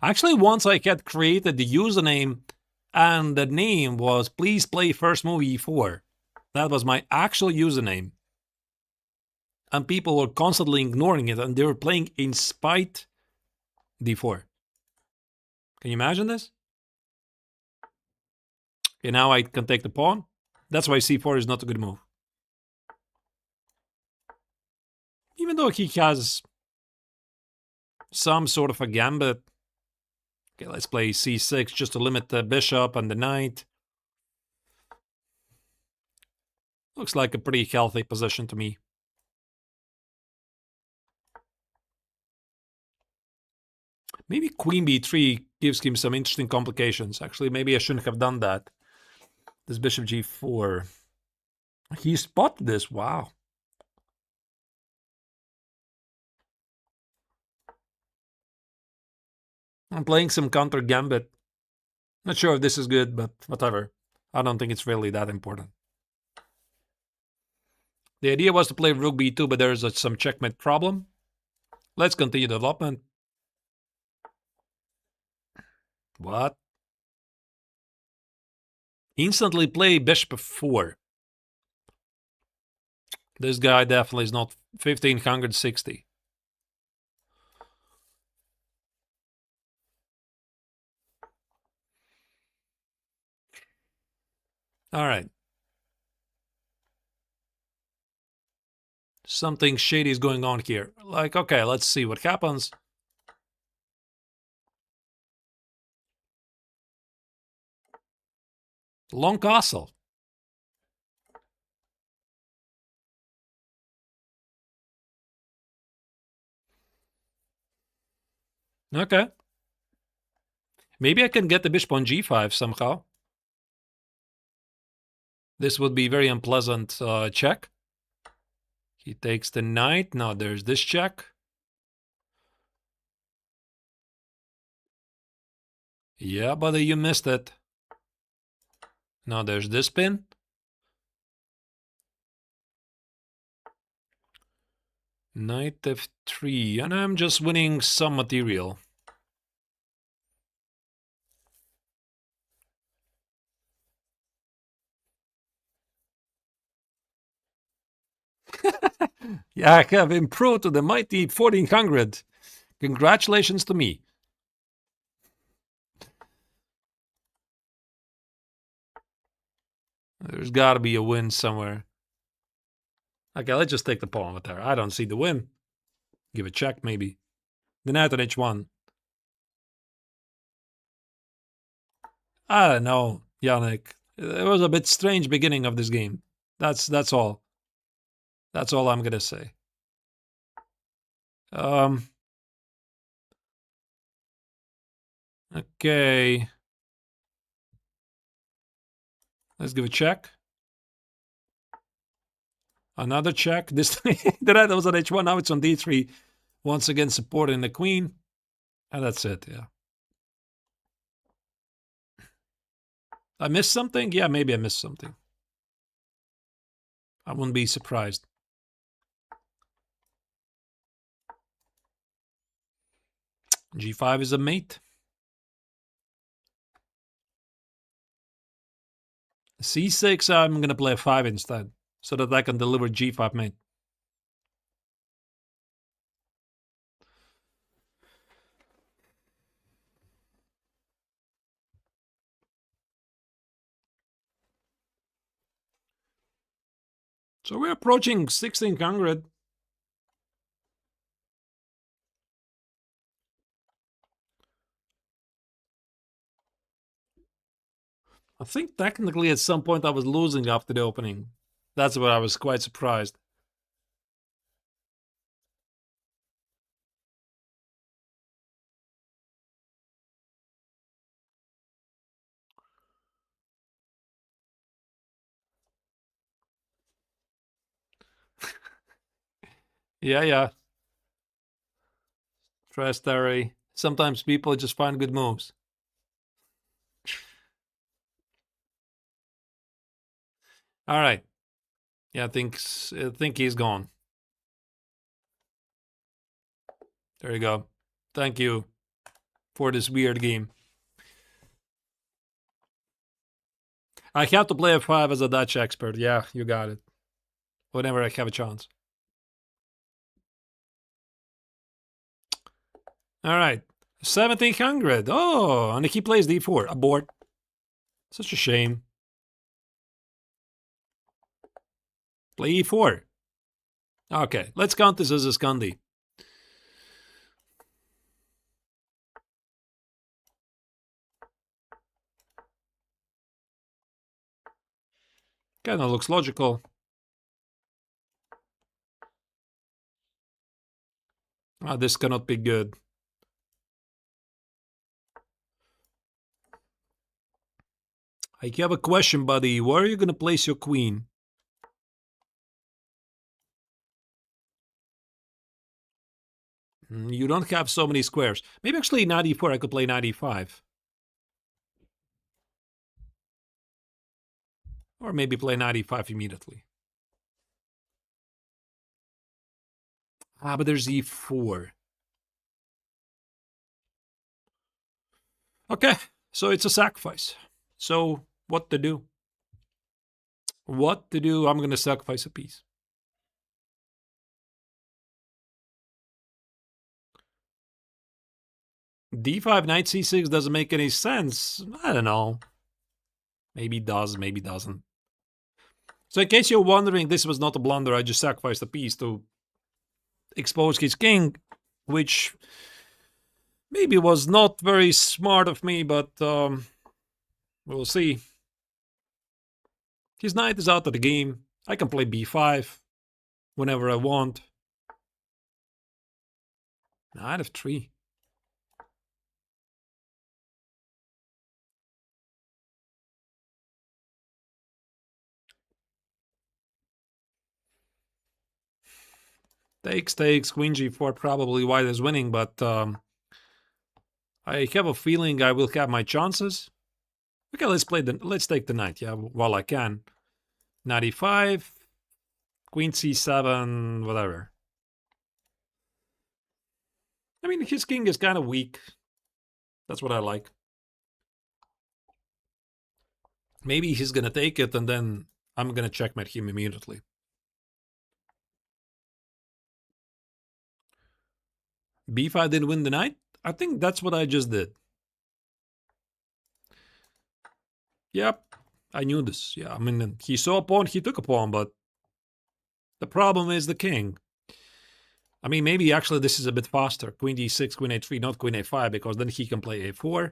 Actually, once I had created the username and the name was please play first move e4. That was my actual username. And people were constantly ignoring it and they were playing in spite d4. Can you imagine this? Okay, now I can take the pawn. That's why c4 is not a good move. Even though he has some sort of a gambit. Okay, let's play c6 just to limit the bishop and the knight. Looks like a pretty healthy position to me. Maybe queen b3 gives him some interesting complications. Actually, maybe I shouldn't have done that. This bishop g4. He spotted this. Wow. I'm playing some counter gambit. Not sure if this is good, but whatever. I don't think it's really that important. The idea was to play rook b2, but there's some checkmate problem. Let's continue development. What? Instantly play bishop f4. This guy definitely is not 1560. All right. Something shady is going on here. Like, okay, let's see what happens. Long castle. Okay. Maybe I can get the bishop on g5 somehow. This would be very unpleasant check. He takes the knight. Now there's this check. Yeah, buddy, you missed it. Now there's this pin. Knight f3, and I'm just winning some material. Yeah, I have improved to the mighty 1400. Congratulations to me. There's got to be a win somewhere. Okay, let's just take the pawn with her. I don't see the win. Give a check, maybe. The knight on h1. I don't know, Yannick. It was a bit strange beginning of this game. That's all. That's all I'm gonna say. Okay. Let's give a check. Another check. This the knight was on h1. Now it's on d3. Once again, supporting the queen. And that's it, yeah. I missed something? Yeah, maybe I missed something. I wouldn't be surprised. g5 is a mate. c6, I'm going to play a 5 instead, so that I can deliver g5 mate. So we're approaching 1600. I think technically at some point I was losing after the opening. That's where I was quite surprised. Yeah. Stress Terry. Sometimes people just find good moves. All right. Yeah, I think he's gone. There you go. Thank you for this weird game. I have to play F5 as a Dutch expert. Yeah, you got it. Whenever I have a chance. All right. 1700. Oh, and he plays D4. Abort. Such a shame. Play E4. Okay, let's count this as a Scandi. Kinda looks logical. This cannot be good. I have a question, buddy. Where are you gonna place your queen? You don't have so many squares. Maybe actually 94, I could play 95. Or maybe play 95 immediately. But there's E4. Okay, so it's a sacrifice. So, what to do? What to do? I'm gonna sacrifice a piece. D5, knight C6 doesn't make any sense. I don't know. Maybe it does, maybe it doesn't. So in case you're wondering, this was not a blunder. I just sacrificed a piece to expose his king, which maybe was not very smart of me, but we'll see. His knight is out of the game. I can play b5 whenever I want. Knight f3. Takes, queen g4, probably white is winning, but I have a feeling I will have my chances. Okay, let's take the knight, yeah, while I can. Knight e5, queen c7, whatever. I mean, his king is kind of weak. That's what I like. Maybe he's gonna take it, and then I'm gonna checkmate him immediately. b5 didn't win the knight? I think that's what I just did. Yep, I knew this. Yeah, I mean, he saw a pawn, he took a pawn, but the problem is the king. I mean, maybe actually this is a bit faster. Queen d6, queen a3, not queen a5, because then he can play a4.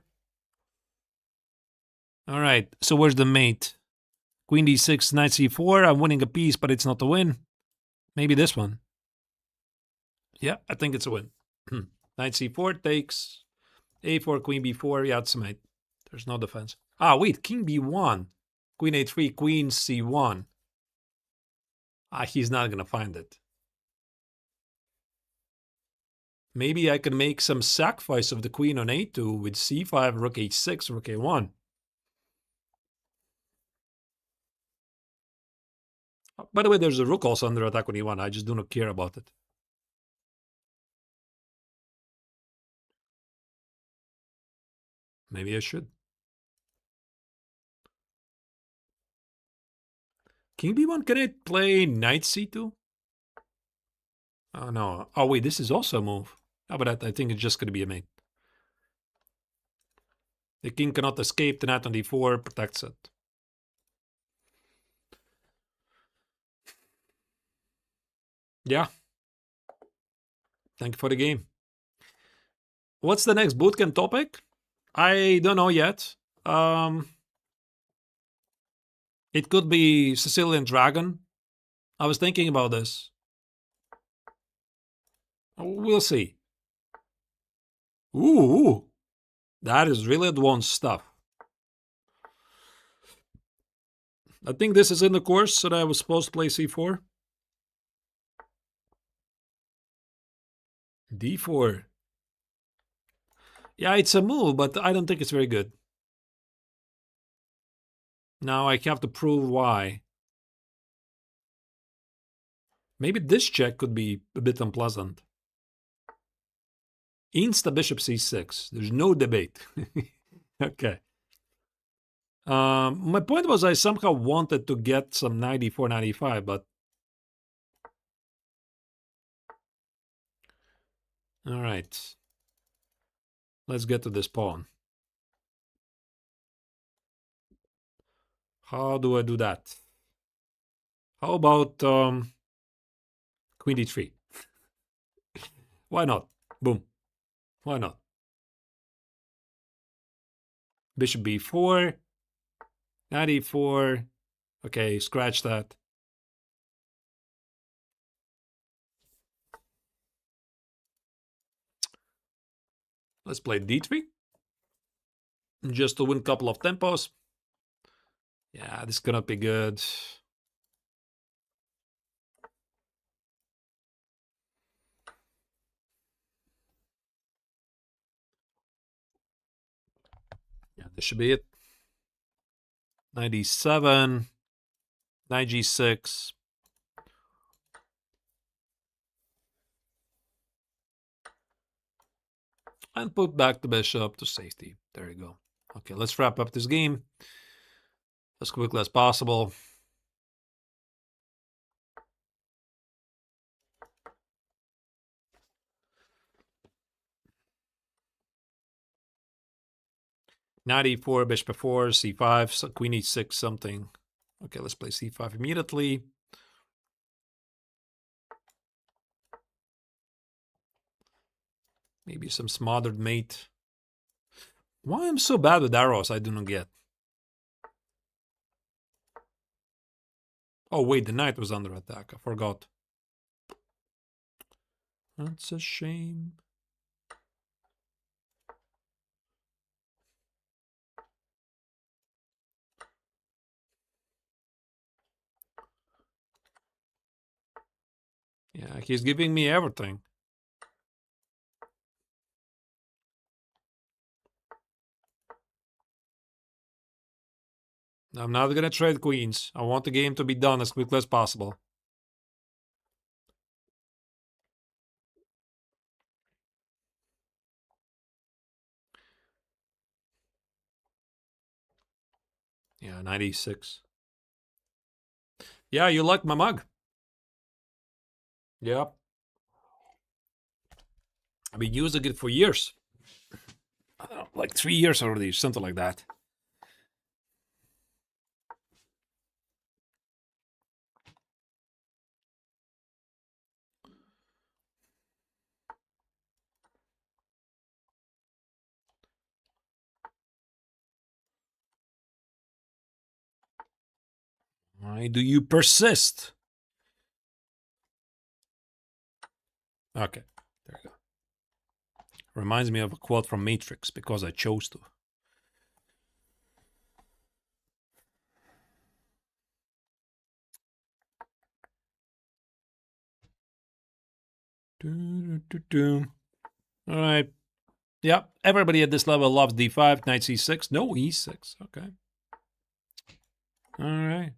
All right, so where's the mate? Queen d6, knight c4. I'm winning a piece, but it's not a win. Maybe this one. Yeah, I think it's a win. Knight c4 takes. a4, queen b4. Yeah, it's a mate. There's no defense. Ah, wait, king b1. Queen a3, queen c1. He's not going to find it. Maybe I can make some sacrifice of the queen on a2 with c5, rook h6, rook a1. By the way, there's a rook also under attack on e1. I just do not care about it. Maybe I should. King b1, can I play knight c2? Oh, no. Oh, wait, this is also a move. Oh, but I think it's just going to be a mate. The king cannot escape. The knight on d4 protects it. Yeah. Thank you for the game. What's the next bootcamp topic? I don't know yet. It could be Sicilian Dragon. I was thinking about this. We'll see. Ooh, that is really advanced stuff. I think this is in the course that I was supposed to play c4. d4. Yeah, it's a move, but I don't think it's very good. Now I have to prove why. Maybe this check could be a bit unpleasant. Insta bishop c6. There's no debate. Okay. My point was I somehow wanted to get some 94, 95, but... All right. Let's get to this pawn. How do I do that? How about queen d3? Why not? Boom. Why not? Bishop b4. 94. Okay, scratch that. Let's play d3. Just to win a couple of tempos. Yeah, this cannot be good. Yeah, this should be it. 97. Knight g6. And put back the bishop to safety. There you go. Okay, let's wrap up this game as quickly as possible. Knight e4, bishop f4, c5, so queen e6, something. Okay, let's play c5 immediately. Maybe some smothered mate. Why I'm so bad with arrows, I do not get. Oh, wait, the knight was under attack. I forgot. That's a shame. Yeah, he's giving me everything. I'm not going to trade queens. I want the game to be done as quickly as possible. Yeah, 96. Yeah, you like my mug. Yeah. I've been using it for years. I don't know, like 3 years already, something like that. Why do you persist? Okay, there you go. Reminds me of a quote from Matrix, because I chose to. All right. Yeah, everybody at this level loves d5, knight c6. No, e6. Okay. All right.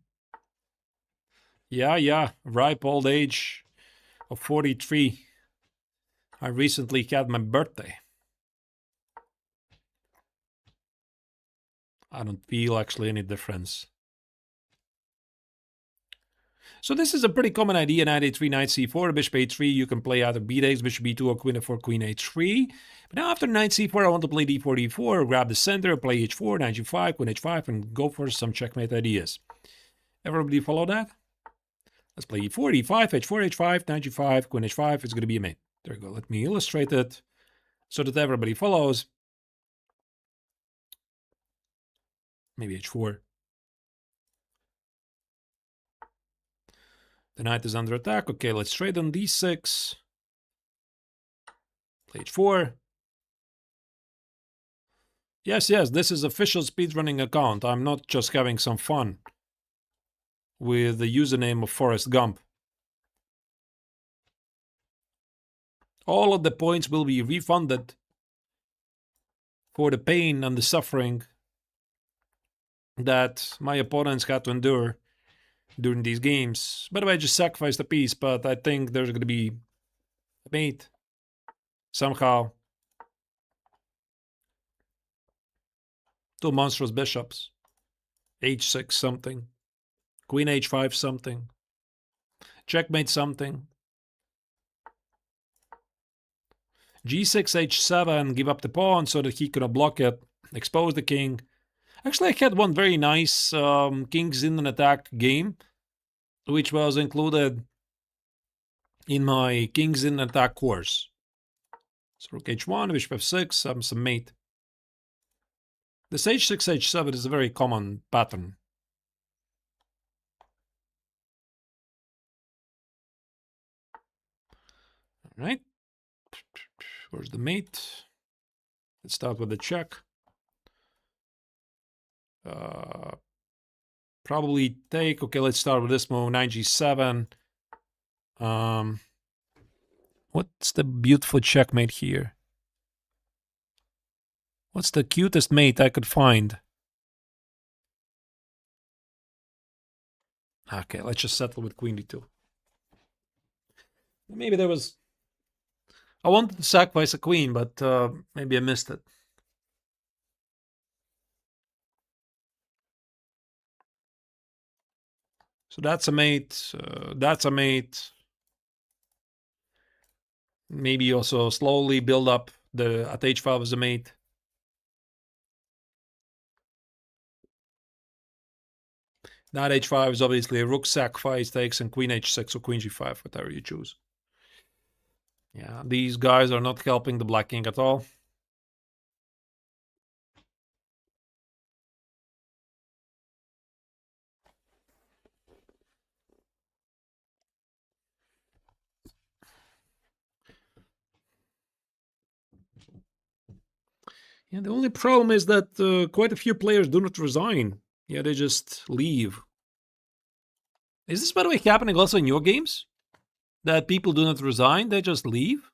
Yeah. Ripe old age of 43. I recently had my birthday. I don't feel actually any difference. So this is a pretty common idea. Knight a3, knight c4, bishop a3. You can play either b8, bishop b2, or queen f4, queen a3. But now after knight c4, I want to play d4, d4, grab the center, play h4, knight g5, queen h5, and go for some checkmate ideas. Everybody follow that? Let's play e4, e5, h4, h5, knight g5, queen h5. It's going to be a mate. There you go. Let me illustrate it so that everybody follows. Maybe h4. The knight is under attack. Okay, let's trade on d6. Play h4. Yes, this is official speedrunning account. I'm not just having some fun with the username of Forrest Gump. All of the points will be refunded for the pain and the suffering that my opponents had to endure during these games. By the way, I just sacrificed a piece, but I think there's going to be a mate somehow. Two monstrous bishops. H6 something. Queen H5 something. Checkmate something. G6 H7, give up the pawn so that he could block it, expose the king. Actually, I had one very nice kings in an attack game, which was included in my kings in attack course. So rook H1, bishop F6, some mate. This H6 H7 is a very common pattern. All right. Where's the mate? Let's start with the check. Probably take. Okay, let's start with this move. 9G7. What's the beautiful checkmate here? What's the cutest mate I could find? Okay, let's just settle with Queen D2. Maybe there was... I wanted to sacrifice a queen, but maybe I missed it. So that's a mate. That's a mate. Maybe also slowly build up the at H5 as a mate. Knight H5 is obviously a rook sacrifice takes, and Queen H6 or Queen G5, whatever you choose. Yeah, these guys are not helping the Black King at all. Yeah, the only problem is that quite a few players do not resign. Yeah, they just leave. Is this, by the way, happening also in your games? That people do not resign, they just leave?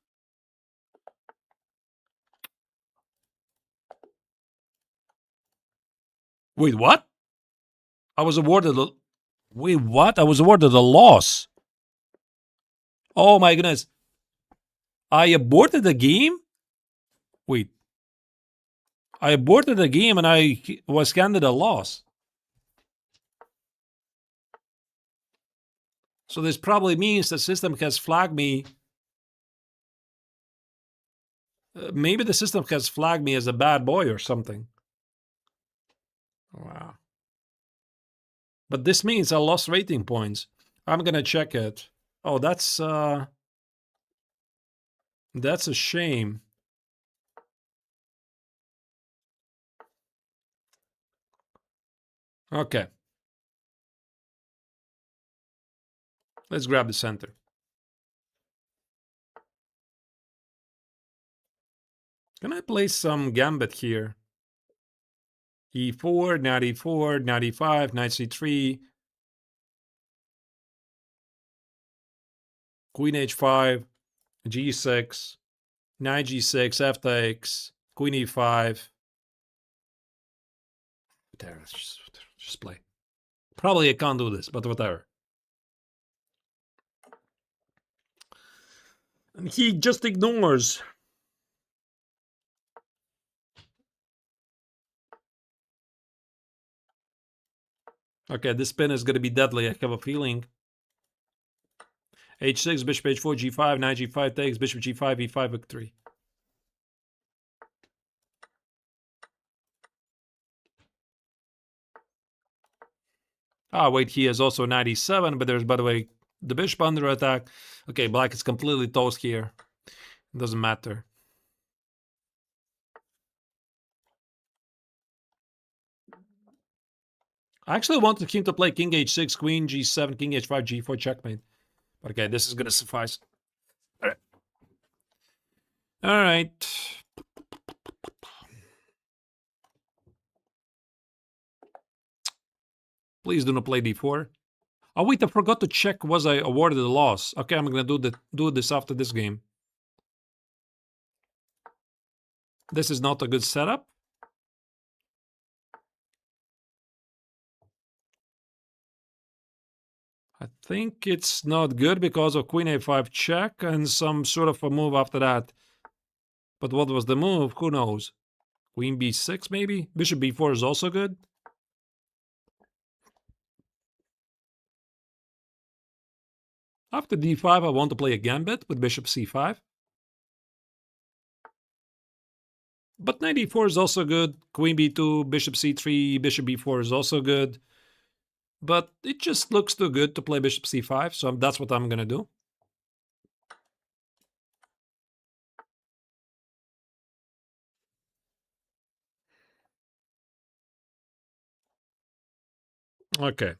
Wait, what? I was awarded a... Wait, what? I was awarded a loss. Oh my goodness. I aborted the game? Wait. I aborted the game and I was handed a loss. So this probably means the system has flagged me. Maybe the system has flagged me as a bad boy or something. Wow. But this means I lost rating points. I'm gonna check it. Oh, that's a shame. Okay. Let's grab the center. Can I play some gambit here? E4, knight E4, knight E5, knight C3, Queen H5, G6, knight G6, F takes, Queen E5. There, let's just play. Probably I can't do this, but whatever. And he just ignores. Okay, this spin is going to be deadly, I have a feeling. H6, bishop H4, G5, knight G5 takes, bishop G5, E5, rook 3. Ah, wait, he has also 97, but there's, by the way, the bishop under attack. Okay, black is completely toast here. It doesn't matter. I actually wanted him to play king h6, queen g7, king h5, g4, checkmate. But okay, this is going to suffice. All right. All right. Please do not play d4. Oh, wait, I forgot to check was I awarded a loss. Okay, I'm going to do this after this game. This is not a good setup. I think it's not good because of queen a5 check and some sort of a move after that. But what was the move? Who knows? Queen b6 maybe? Bishop b4 is also good. After d5, I want to play a gambit with bishop c5. But knight e4 is also good. Queen b2, bishop c3, bishop b4 is also good. But it just looks too good to play bishop c5, so that's what I'm gonna do. Okay.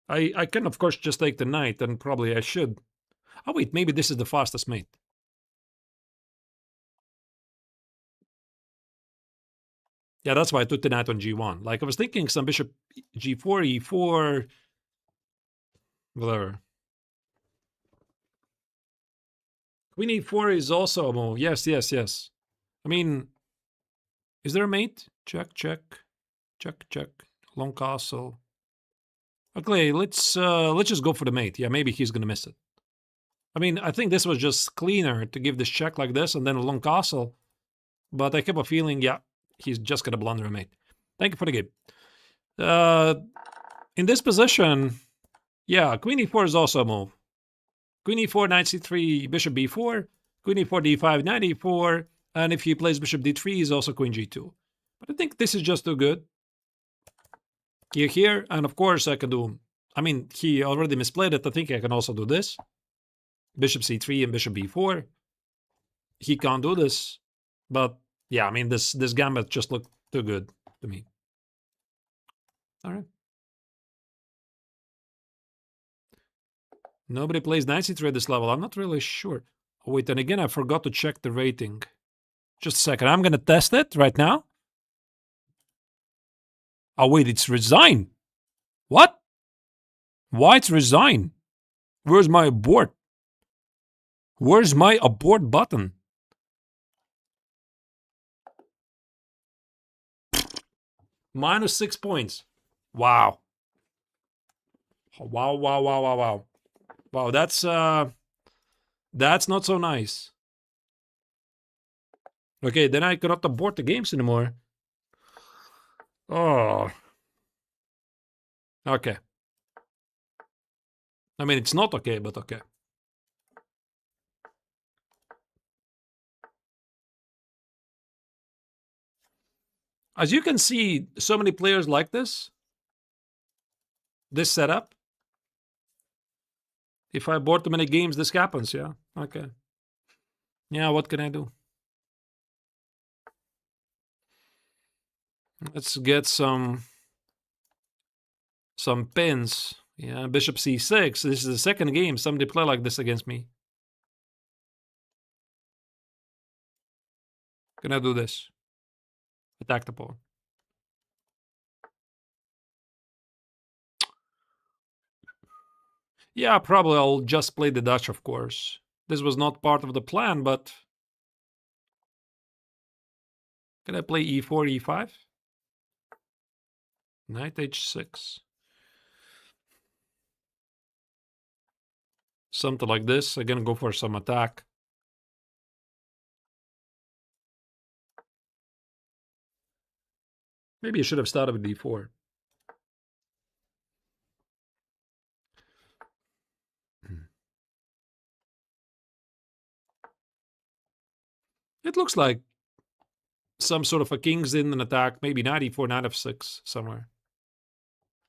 I can, of course, just take the knight, and probably I should. Oh, wait, maybe this is the fastest mate. Yeah, that's why I took the knight on g1. Like, I was thinking some bishop g4, e4, whatever. Queen e4 is also a move. Yes, yes, yes. I mean, is there a mate? Check, check, check, check. Long castle. Okay, let's just go for the mate. Yeah, maybe he's gonna miss it. I mean, I think this was just cleaner to give this check like this and then a long castle. But I kept a feeling, yeah, he's just gonna blunder a mate. Thank you for the game. In this position, yeah, queen e4 is also a move. Queen e4, knight c3, bishop b4, queen e4, d5, knight e4, and if he plays bishop d3, is also queen g2. But I think this is just too good. Here, and of course I can do, I mean, he already misplayed it. I think I can also do this. Bishop c3 and bishop b4. He can't do this. But yeah, I mean, this gambit just looked too good to me. All right. Nobody plays knight c3 at this level. I'm not really sure. Oh, wait, and again, I forgot to check the rating. Just a second. I'm going to test it right now. Oh, wait, it's resign. What? Why it's resign? Where's my abort? Where's my abort button? -6 points. Wow. Wow, wow, wow, wow, wow. Wow, that's not so nice. Okay, then I cannot abort the games anymore. Oh. Okay. I mean, it's not okay, but okay. As you can see, so many players like this setup. If I abort too many games, this happens, yeah? Okay. Yeah, what can I do? Let's get some pins. Yeah, bishop c6. This is the second game somebody play like this against me. Can I do this? Attack the pawn. Yeah, probably I'll just play the Dutch, of course. This was not part of the plan, but... Can I play e4, e5? Knight h6. Something like this. I'm gonna go for some attack. Maybe I should have started with d4. It looks like some sort of a king's in an attack. Maybe knight e4, knight f6 somewhere.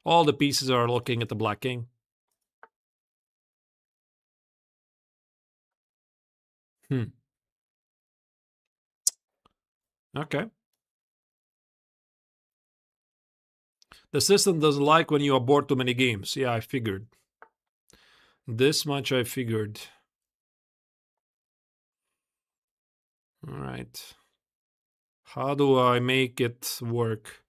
All the pieces are looking at the black king. Okay. The system doesn't like when you abort too many games. Yeah, I figured. This much I figured. All right. How do I make it work?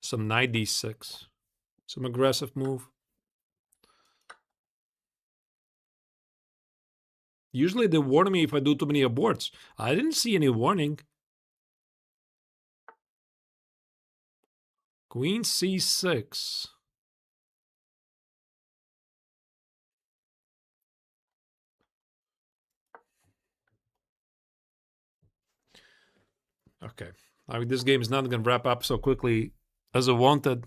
Some knight d6. Some aggressive move. Usually they warn me if I do too many aborts. I didn't see any warning. Queen c6. Okay. I mean, this game is not going to wrap up so quickly as I wanted.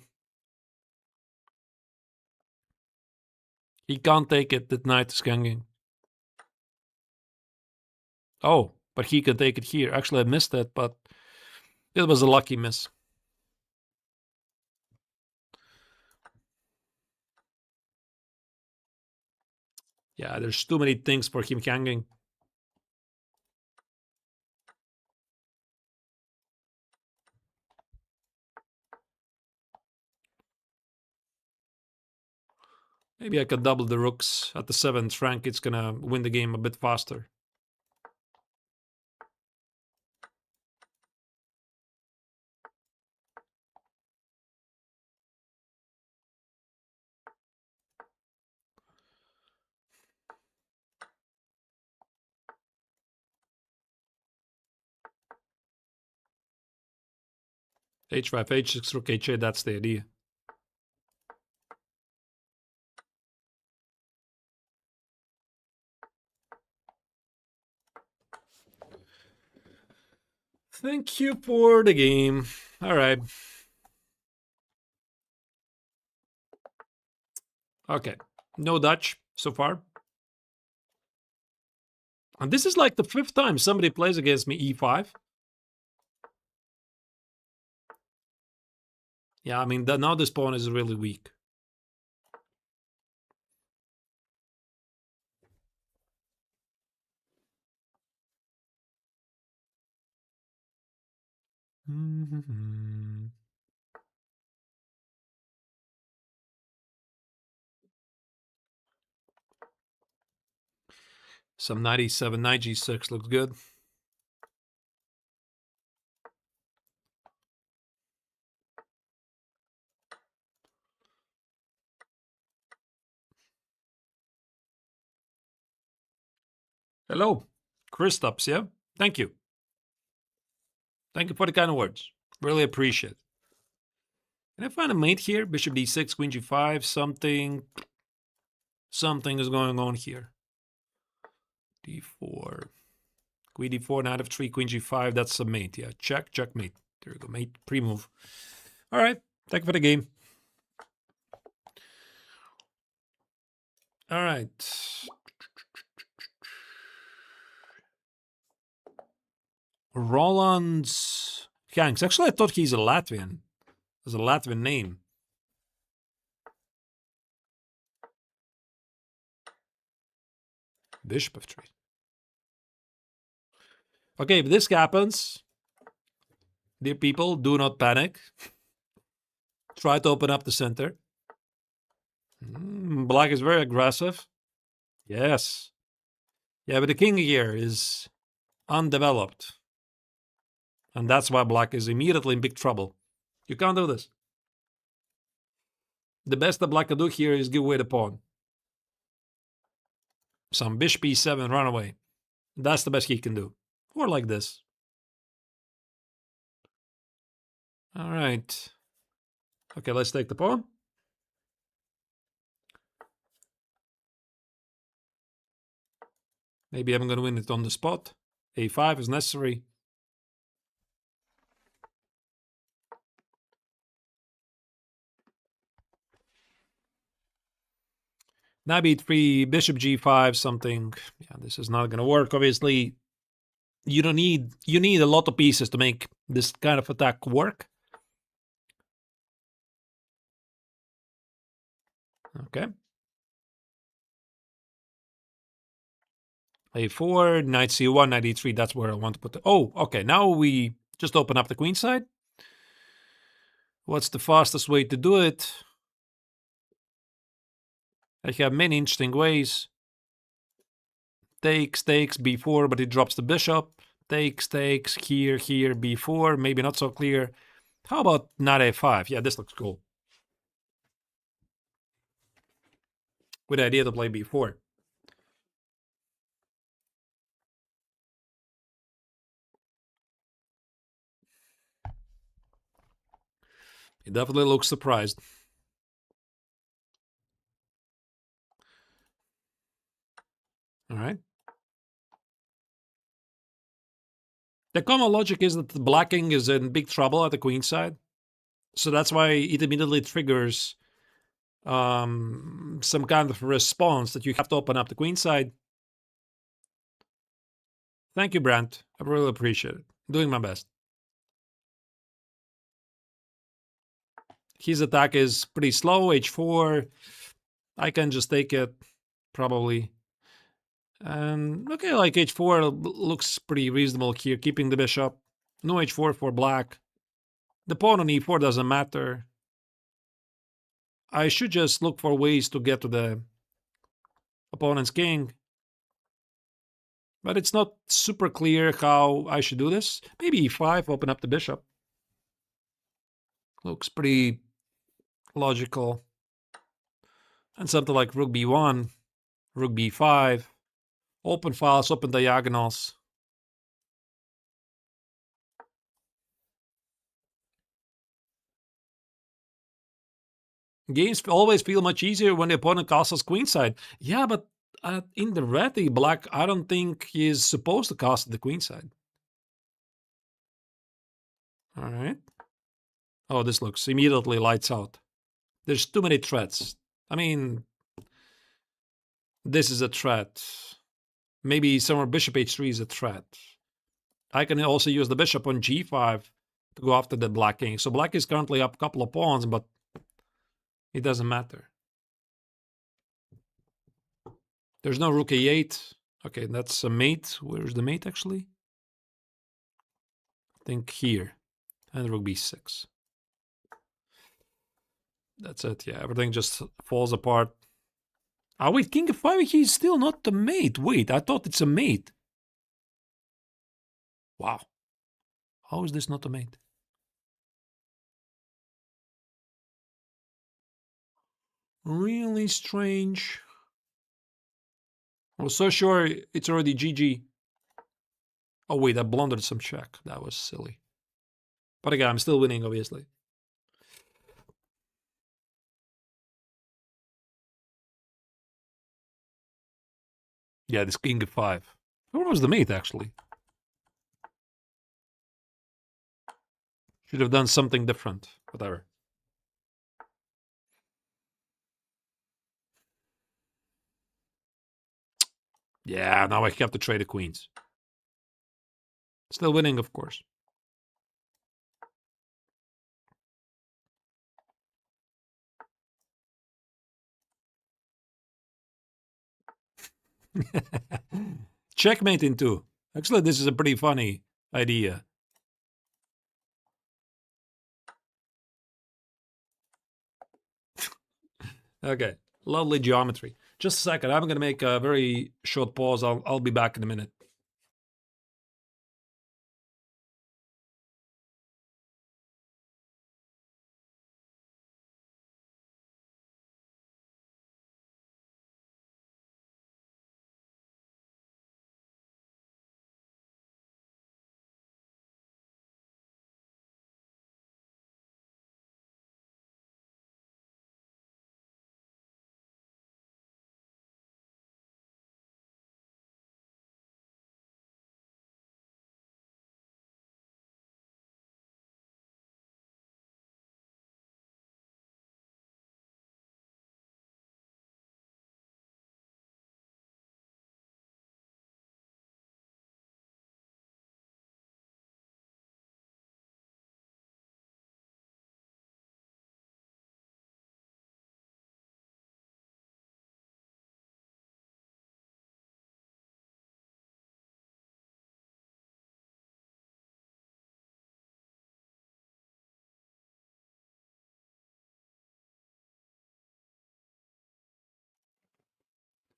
He can't take it. That knight is hanging. Oh, but he can take it here. Actually, I missed it, but it was a lucky miss. Yeah, there's too many things for him hanging. Maybe I could double the rooks at the 7th rank. It's gonna win the game a bit faster. H5, H6, rook H8, that's the idea. Thank you for the game. All right. Okay. No Dutch so far. And this is like the 5th time somebody plays against me E5. Yeah, I mean, now this pawn is really weak. Some 97, knight G6 looks good. Hello, Kristaps, yeah? Thank you. Thank you for the kind of words. Really appreciate it. Can I find a mate here? Bishop D6, Queen G5, something is going on here. D4. Queen D4, Knight F3, Queen G5, that's a mate. Yeah, checkmate. There you go, mate, pre-move. All right, thank you for the game. All right. Roland's Gangs. Actually, I thought he's a Latvian. There's a Latvian name. Bishop F3. Okay, if this happens, dear people, do not panic. Try to open up the center. Black is very aggressive. Yes. Yeah, but the king here is undeveloped. And that's why black is immediately in big trouble. You can't do this. The best that black can do here is give away the pawn. Some bishop e7, run away. That's the best he can do. Or like this. All right. Okay, let's take the pawn. Maybe I'm going to win it on the spot. A5 is necessary. Knight b3, bishop g5, something. Yeah, this is not going to work. Obviously, you need a lot of pieces to make this kind of attack work. Okay. A4, knight c1, knight e3, that's where I want to put the... Oh, okay, now we just open up the queen side. What's the fastest way to do it? I have many interesting ways. Takes, b4, but it drops the bishop. Takes, here, b4, maybe not so clear. How about knight a5? Yeah, this looks cool. Good idea to play b4. He definitely looks surprised. All right. The common logic is that the blacking is in big trouble at the queen side. So that's why it immediately triggers some kind of response that you have to open up the queen side. Thank you, Brent. I really appreciate it. Doing my best. His attack is pretty slow, h4. I can just take it, probably. And okay, like h4 looks pretty reasonable here, keeping the bishop. No h4 for black. The pawn on e4 doesn't matter. I should just look for ways to get to the opponent's king. But it's not super clear how I should do this. Maybe e5, open up the bishop. Looks pretty logical. And something like rook b1, rook b5, open files, open diagonals. Games always feel much easier when the opponent castles queenside. Yeah, but in the Reti, black, I don't think he is supposed to castle the queenside. All right. Oh, this looks immediately lights out. There's too many threats. I mean, this is a threat. Maybe somewhere bishop h3 is a threat. I can also use the bishop on g5 to go after the black king. So black is currently up a couple of pawns, but it doesn't matter. There's no rook a8. Okay, that's a mate. Where's the mate, actually? I think here. And rook b6. That's it, yeah. Everything just falls apart. Ah, wait, king f5, he's still not the mate. Wait, I thought it's a mate. Wow. How is this not a mate? Really strange. I was so sure it's already GG. Oh wait, I blundered some check. That was silly. But again, I'm still winning, obviously. Yeah, this king f5. Where was the mate, actually? Should have done something different. Whatever. Yeah, now I have to trade the queens. Still winning, of course. Checkmate in two. Actually, this is a pretty funny idea. Okay, lovely geometry. Just a second, I'm gonna make a very short pause. I'll be back in a minute.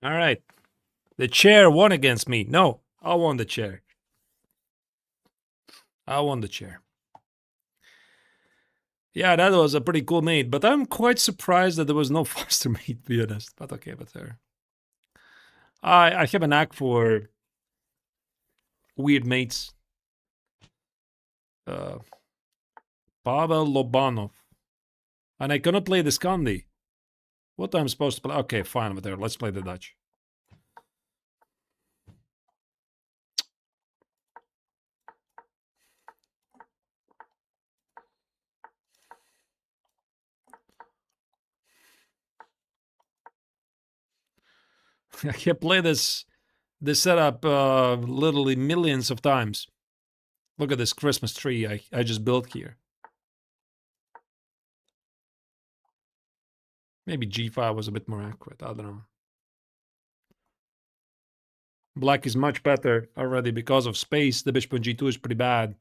All right. The chair won against me. No, I won the chair. I won the chair. Yeah, that was a pretty cool mate, but I'm quite surprised that there was no faster mate, to be honest. But okay, but there. I have a knack for weird mates. Pavel Lobanov. And I cannot play the Scandi. What I'm supposed to play? Okay, fine, whatever. Let's play the Dutch. I can play this setup literally millions of times. Look at this Christmas tree I just built here. Maybe G5 was a bit more accurate. I don't know. Black is much better already because of space. The bishop on G2 is pretty bad.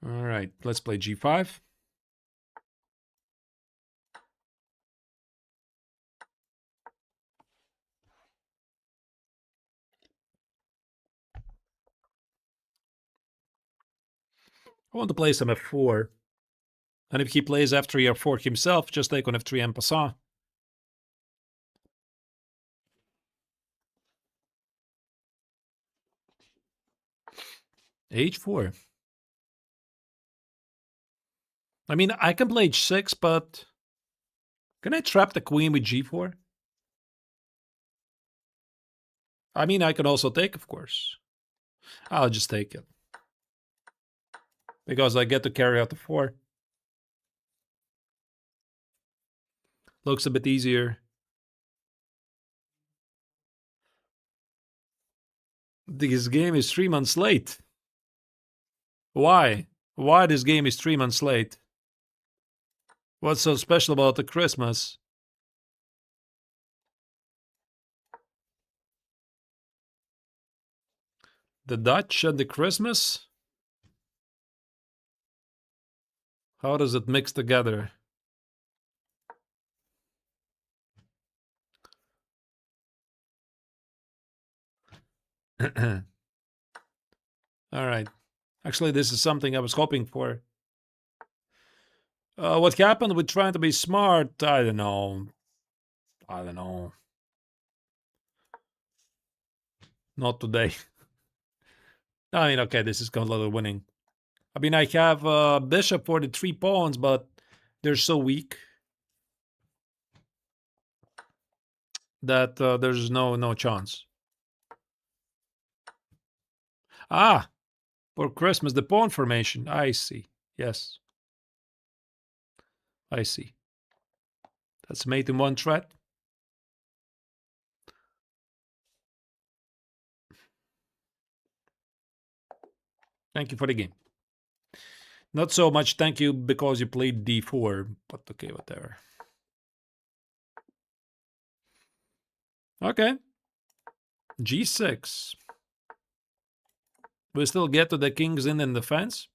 All right, let's play G5. I want to play some F4. And if he plays F3 or 4 himself, just take on F3 en passant. H4. I mean, I can play H6, but can I trap the queen with G4? I mean, I can also take, of course. I'll just take it. Because I get to carry out the 4. Looks a bit easier. This game is 3 months late. Why? Why this game is 3 months late? What's so special about the Christmas? The Dutch and the Christmas? How does it mix together? All right. Actually, this is something I was hoping for. What happened with trying to be smart? I don't know. I don't know. Not today. I mean, okay, this is completely winning. I mean, I have bishop for the 3 pawns, but they're so weak that there's no chance. Ah, for Christmas, the pawn formation. I see. Yes. I see. That's mate in one thread. Thank you for the game. Not so much thank you because you played d4, but okay, whatever. Okay. G6. We still get to the kings in defense.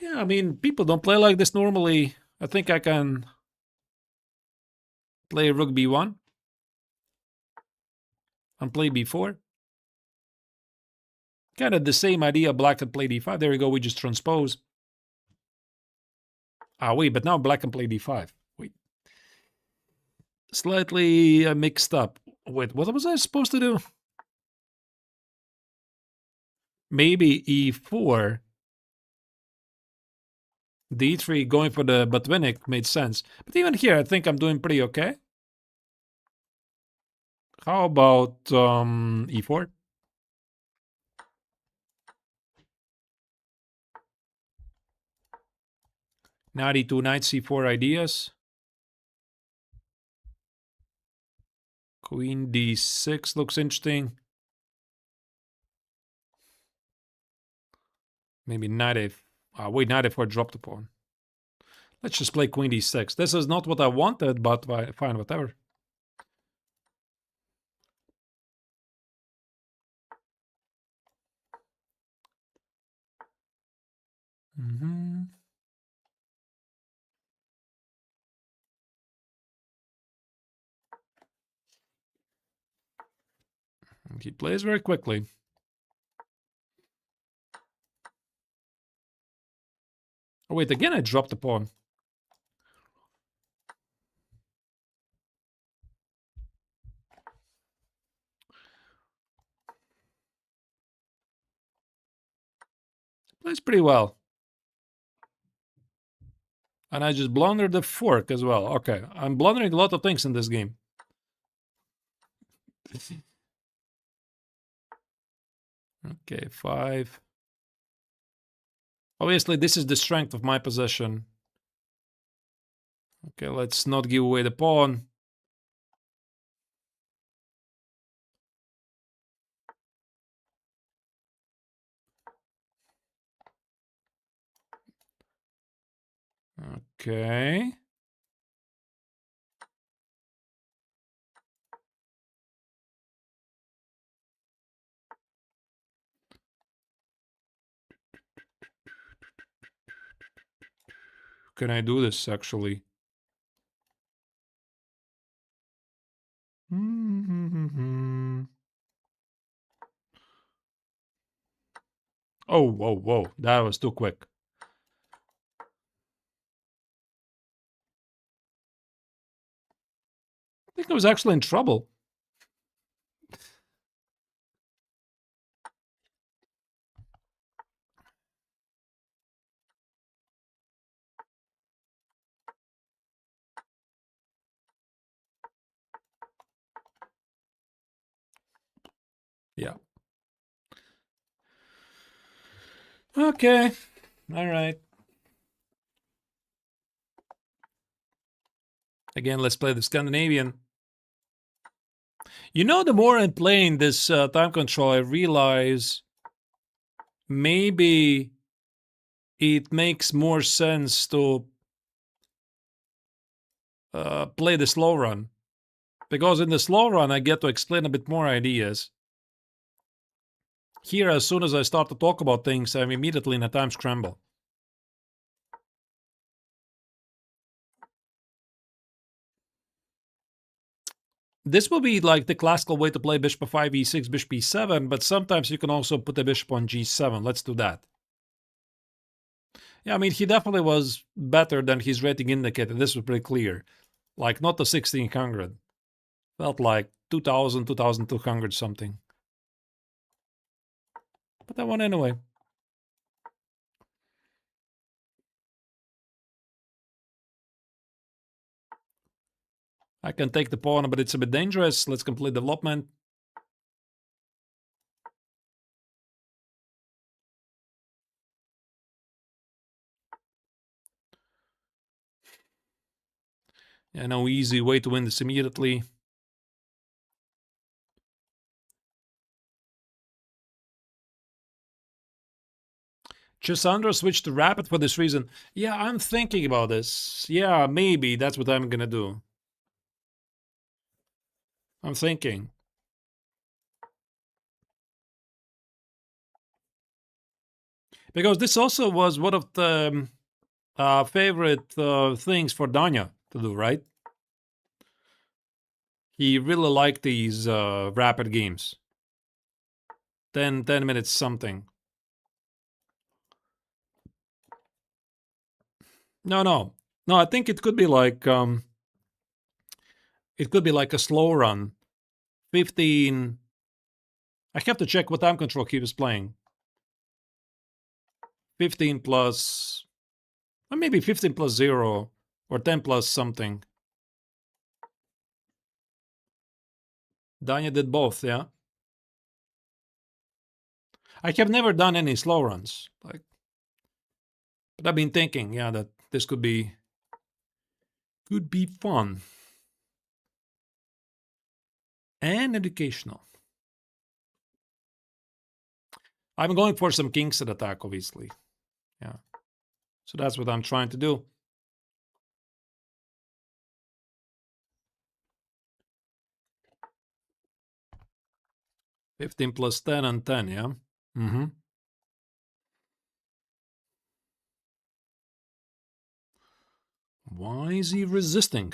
Yeah, I mean, people don't play like this normally. I think I can play rook b1 and play b4. Kind of the same idea. Black can play d5. There we go. We just transpose. Ah, wait, but now black can play d5. Wait. Slightly mixed up. Wait, what was I supposed to do? Maybe e4. d3 going for the Botvinnik made sense. But even here, I think I'm doing pretty okay. How about e4? Knight e2, knight c4 ideas. Queen d6 looks interesting. Maybe knight a... wait, knight a4 drop the pawn. Let's just play queen d6. This is not what I wanted, but fine, whatever. He plays very quickly. Oh, wait, again I dropped the pawn. Plays pretty well. And I just blundered the fork as well. Okay, I'm blundering a lot of things in this game. Okay, 5. Obviously, this is the strength of my possession. Okay, let's not give away the pawn. Okay. Can I do this actually? Oh, whoa, whoa. That was too quick. I think I was actually in trouble. Yeah. Okay. All right. Again, let's play the Scandinavian. You know, the more I'm playing this time control, I realize maybe it makes more sense to play the slow run. Because in the slow run, I get to explain a bit more ideas. Here, as soon as I start to talk about things, I'm immediately in a time scramble. This will be like the classical way to play bishop 5 e6, bishop e7, but sometimes you can also put the bishop on g7. Let's do that. Yeah, I mean, he definitely was better than his rating indicated. This was pretty clear. Like, not the 1600. Felt like 2000, 2200 something. But I won anyway. I can take the pawn, but it's a bit dangerous. Let's complete development. Yeah, no easy way to win this immediately. Chisandra switched to rapid for this reason. Yeah, I'm thinking about this. Yeah, maybe that's what I'm gonna do. I'm thinking. Because this also was one of the favorite things for Danya to do, right? He really liked these rapid games. 10 minutes something. No, I think it could be like a slow run. 15. I have to check what time control he was playing. 15 plus, or maybe 15 plus 0, or 10 plus something. Danya did both, yeah. I have never done any slow runs, like, but I've been thinking, yeah, that this could be fun and educational. I'm going for some kings at attack, obviously. Yeah, so that's what I'm trying to do. $15 plus 10 and 10, yeah. Mm-hmm. Why is he resisting?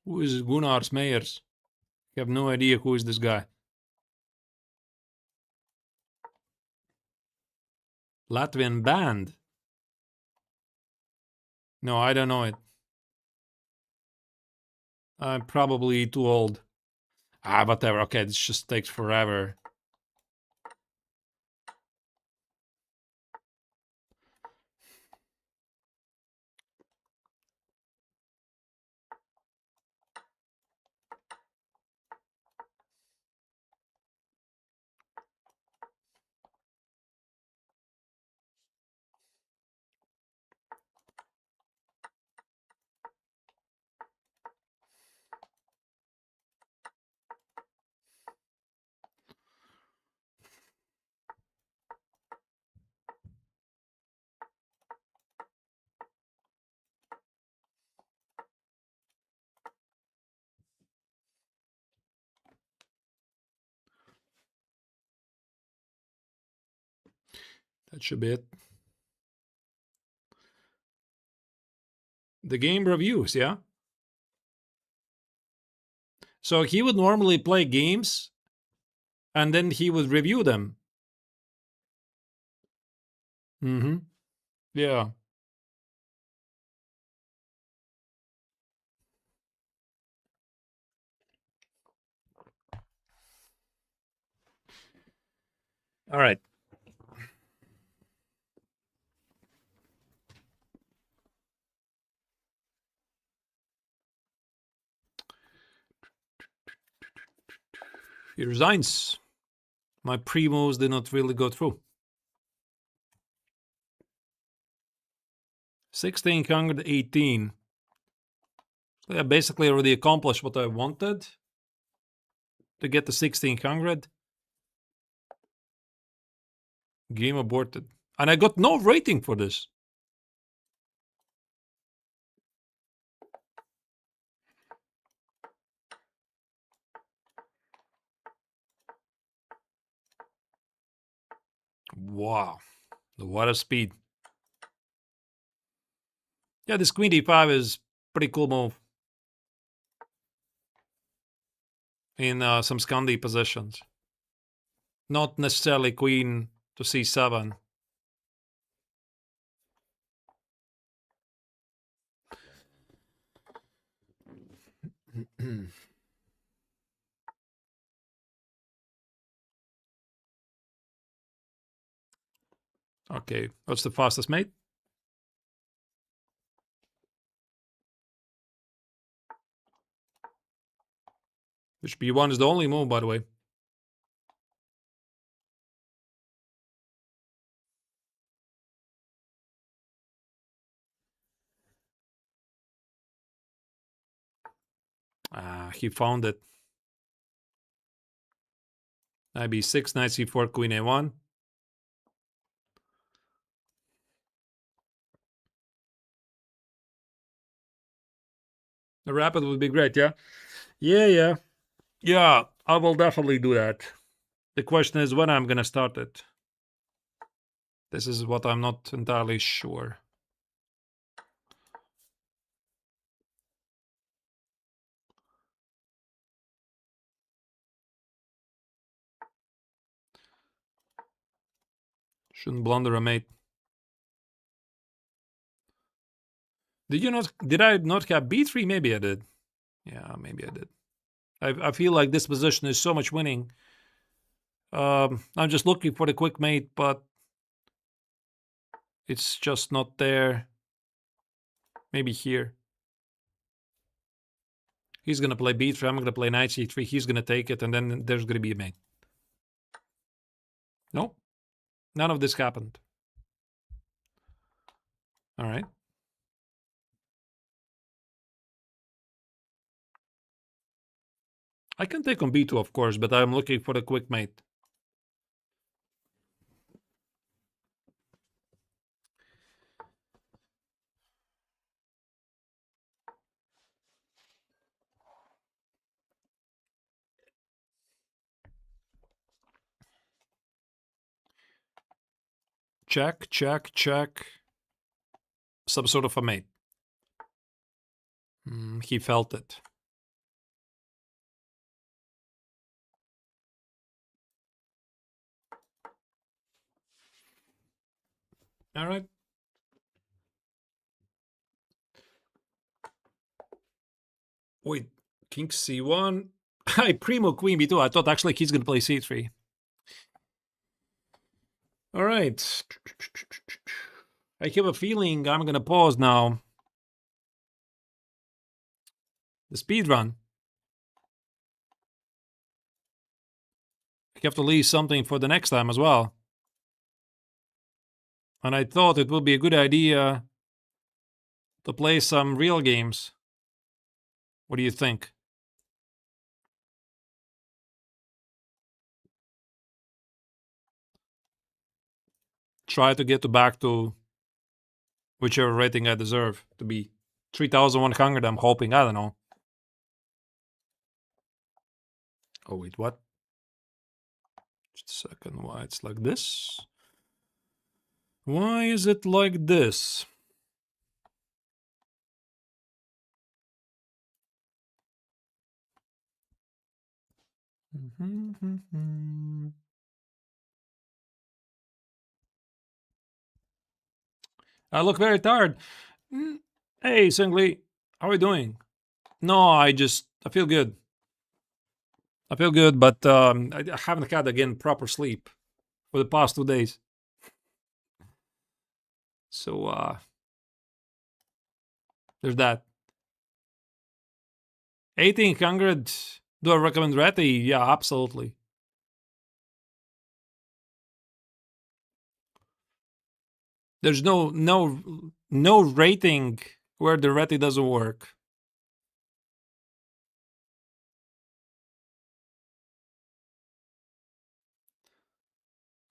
Who is Gunnar Meyers? I have no idea who is this guy. Latvian band? No, I don't know it. I'm probably too old. Ah, whatever. Okay, this just takes forever. That should be it. The game reviews, yeah? So he would normally play games and then he would review them. Mm-hmm. Yeah. All right. He resigns. My pre-moves did not really go through. 1618. So I basically already accomplished what I wanted to get the 1600. Game aborted. And I got no rating for this. Wow. What a speed. Yeah, this queen d5 is pretty cool move. In some Scandi positions. Not necessarily queen to c7. Okay, what's the fastest mate? Which b1 is the only move, by the way. Ah, he found it. Knight b6, knight c4, queen a1. The rapid would be great, yeah? Yeah. Yeah, I will definitely do that. The question is when I'm gonna start it. This is what I'm not entirely sure. Shouldn't blunder a mate. Did I not have b3? Maybe I did. Yeah, maybe I did. I feel like this position is so much winning. I'm just looking for the quick mate, but it's just not there. Maybe here. He's gonna play b3, I'm gonna play knight c3, he's gonna take it, and then there's gonna be a mate. Nope. None of this happened. Alright. I can take on b2, of course, but I'm looking for the quick mate. Check, check, check. Some sort of a mate. He felt it. Alright. Wait, king c1. I primo queen b2. I thought actually he's going to play c3. All right. I have a feeling I'm going to pause now. The speed run. I have to leave something for the next time as well. And I thought it would be a good idea to play some real games. What do you think? Try to get back to whichever rating I deserve to be. 3,100, I'm hoping. I don't know. Oh, wait, what? Just a second. Why it's like this? Why is it like this? I look very tired. Hey, Singly, how are you doing? No, I feel good. I feel good, but I haven't had, again, proper sleep for the past 2 days. So, there's that. 1,800. Do I recommend Reti? Yeah, absolutely. There's no rating where the Reti doesn't work.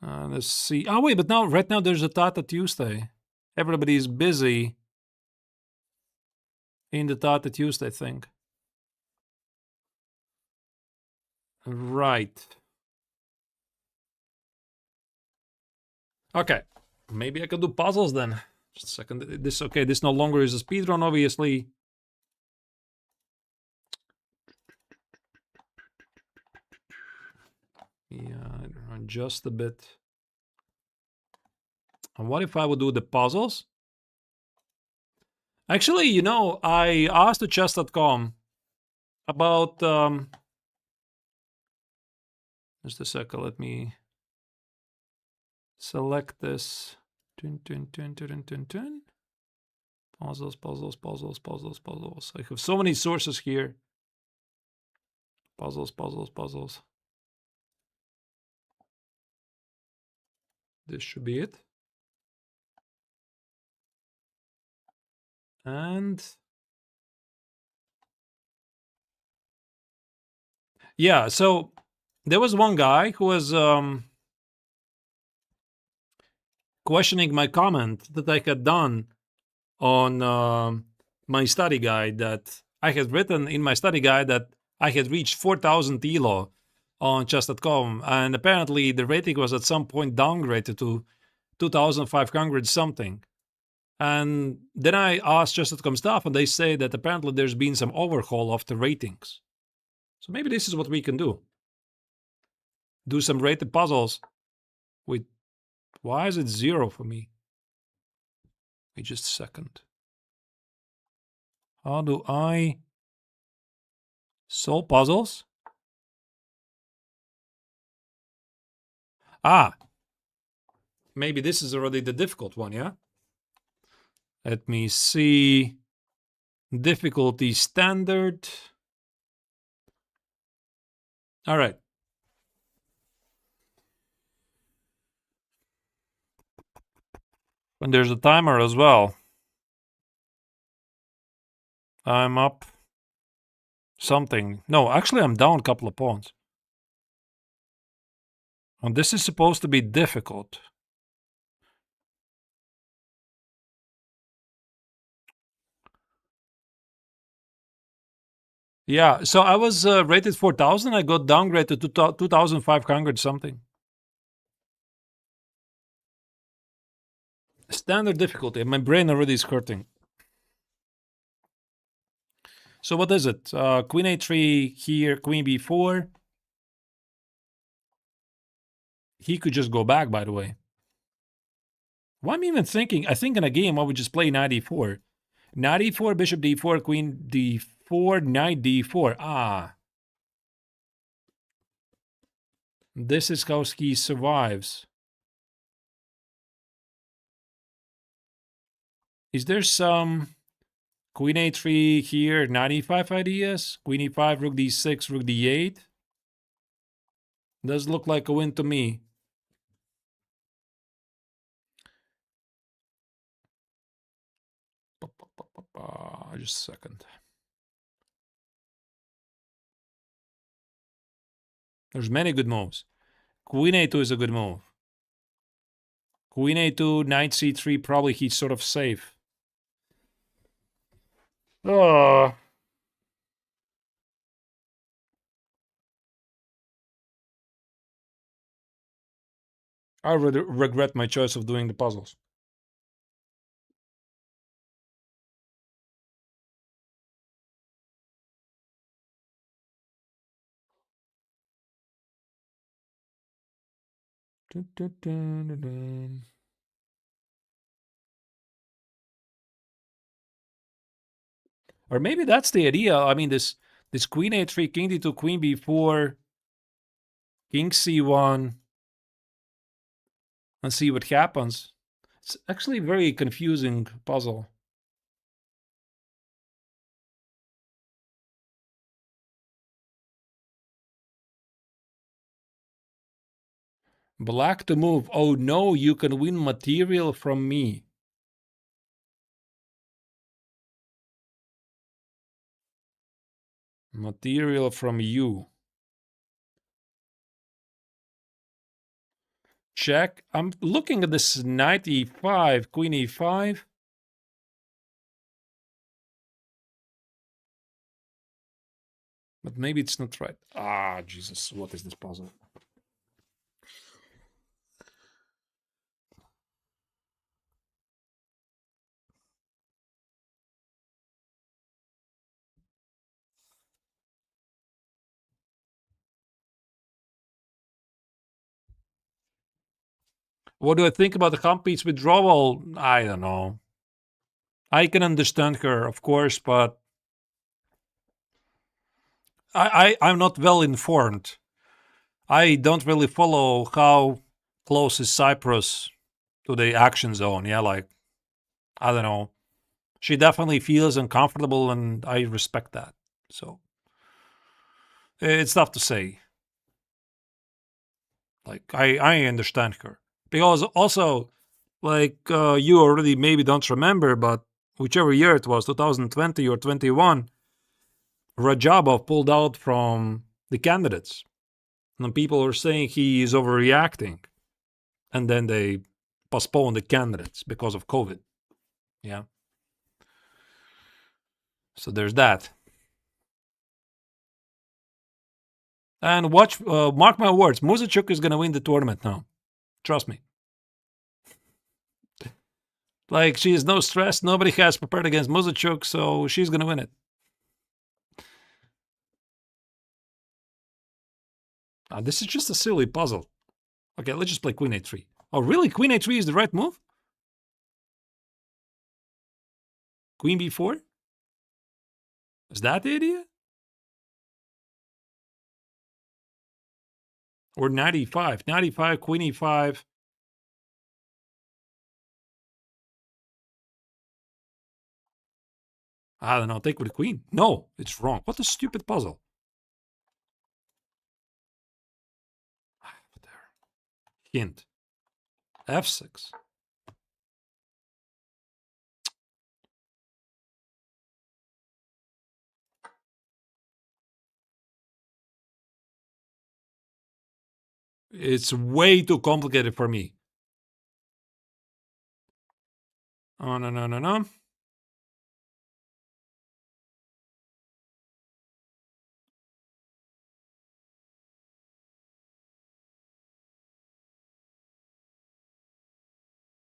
Let's see. Oh wait, but right now there's a Tata Tuesday. Everybody's busy in the Tata Tuesday thing. Right. Okay. Maybe I could do puzzles then. Just a second. This no longer is a speedrun, obviously. Yeah, run just a bit. And what if I would do the puzzles? Actually, you know, I asked the chess.com about just a second, let me select this. Puzzles. I have so many sources here. Puzzles. This should be it. And yeah, so there was one guy who was questioning my comment that I had done on my study guide, that I had written in my study guide that I had reached 4,000 elo on chess.com, and apparently the rating was at some point downgraded to 2,500 something. And then I asked chess.com staff, and they say that apparently there's been some overhaul of the ratings. So maybe this is what we can do. Do some rated puzzles with... Why is it 0 for me? Wait just a second. How do I solve puzzles? Ah, maybe this is already the difficult one, yeah? Let me see. Difficulty standard. All right. And there's a timer as well. I'm up something. No, actually I'm down a couple of pawns. And this is supposed to be difficult. Yeah, so I was rated 4,000. I got downgraded to 2,500 something. Standard difficulty. My brain already is hurting. So what is it? Queen a3 here, queen b4. He could just go back, by the way. Why am I even thinking? I think in a game I would just play knight e4. Knight e4, bishop d4, queen d4, knight d4. Ah. This is how he survives. Is there some queen a3 here, 95 ideas? Queen e5, rook d6, rook d8? Does look like a win to me. Just a second. There's many good moves. Queen a2 is a good move. Queen a2, knight c3, probably he's sort of safe. Oh. I regret my choice of doing the puzzles. Or maybe that's the idea. I mean, this queen a3, king d2, queen b4, king c1, and see what happens. It's actually a very confusing puzzle. Black to move. Oh no, you can win material from me. Material from you. Check. I'm looking at this knight e5, queen e5. But maybe it's not right. Ah, Jesus, what is this puzzle? What do I think about the Humpies withdrawal? I don't know. I can understand her, of course, but I'm not well informed. I don't really follow how close is Cyprus to the action zone. Yeah, like, I don't know. She definitely feels uncomfortable, and I respect that. So it's tough to say. Like, I understand her. Because also, like, you already maybe don't remember, but whichever year it was, 2020 or 21, Rajabov pulled out from the candidates. And people were saying he is overreacting. And then they postponed the candidates because of COVID. Yeah. So there's that. And watch, mark my words, Muzachuk is going to win the tournament now. Trust me. Like, she is no stress. Nobody has prepared against Muzachuk, so she's going to win it. This is just a silly puzzle. Okay, let's just play queen a3. Oh, really? Queen a3 is the right move? Queen b4? Is that the idea? Or knight e5. Knight e5, queen e5. I don't know, take with the queen. No, it's wrong. What a stupid puzzle. Hint. f6. It's way too complicated for me. Oh, no, no, no, no.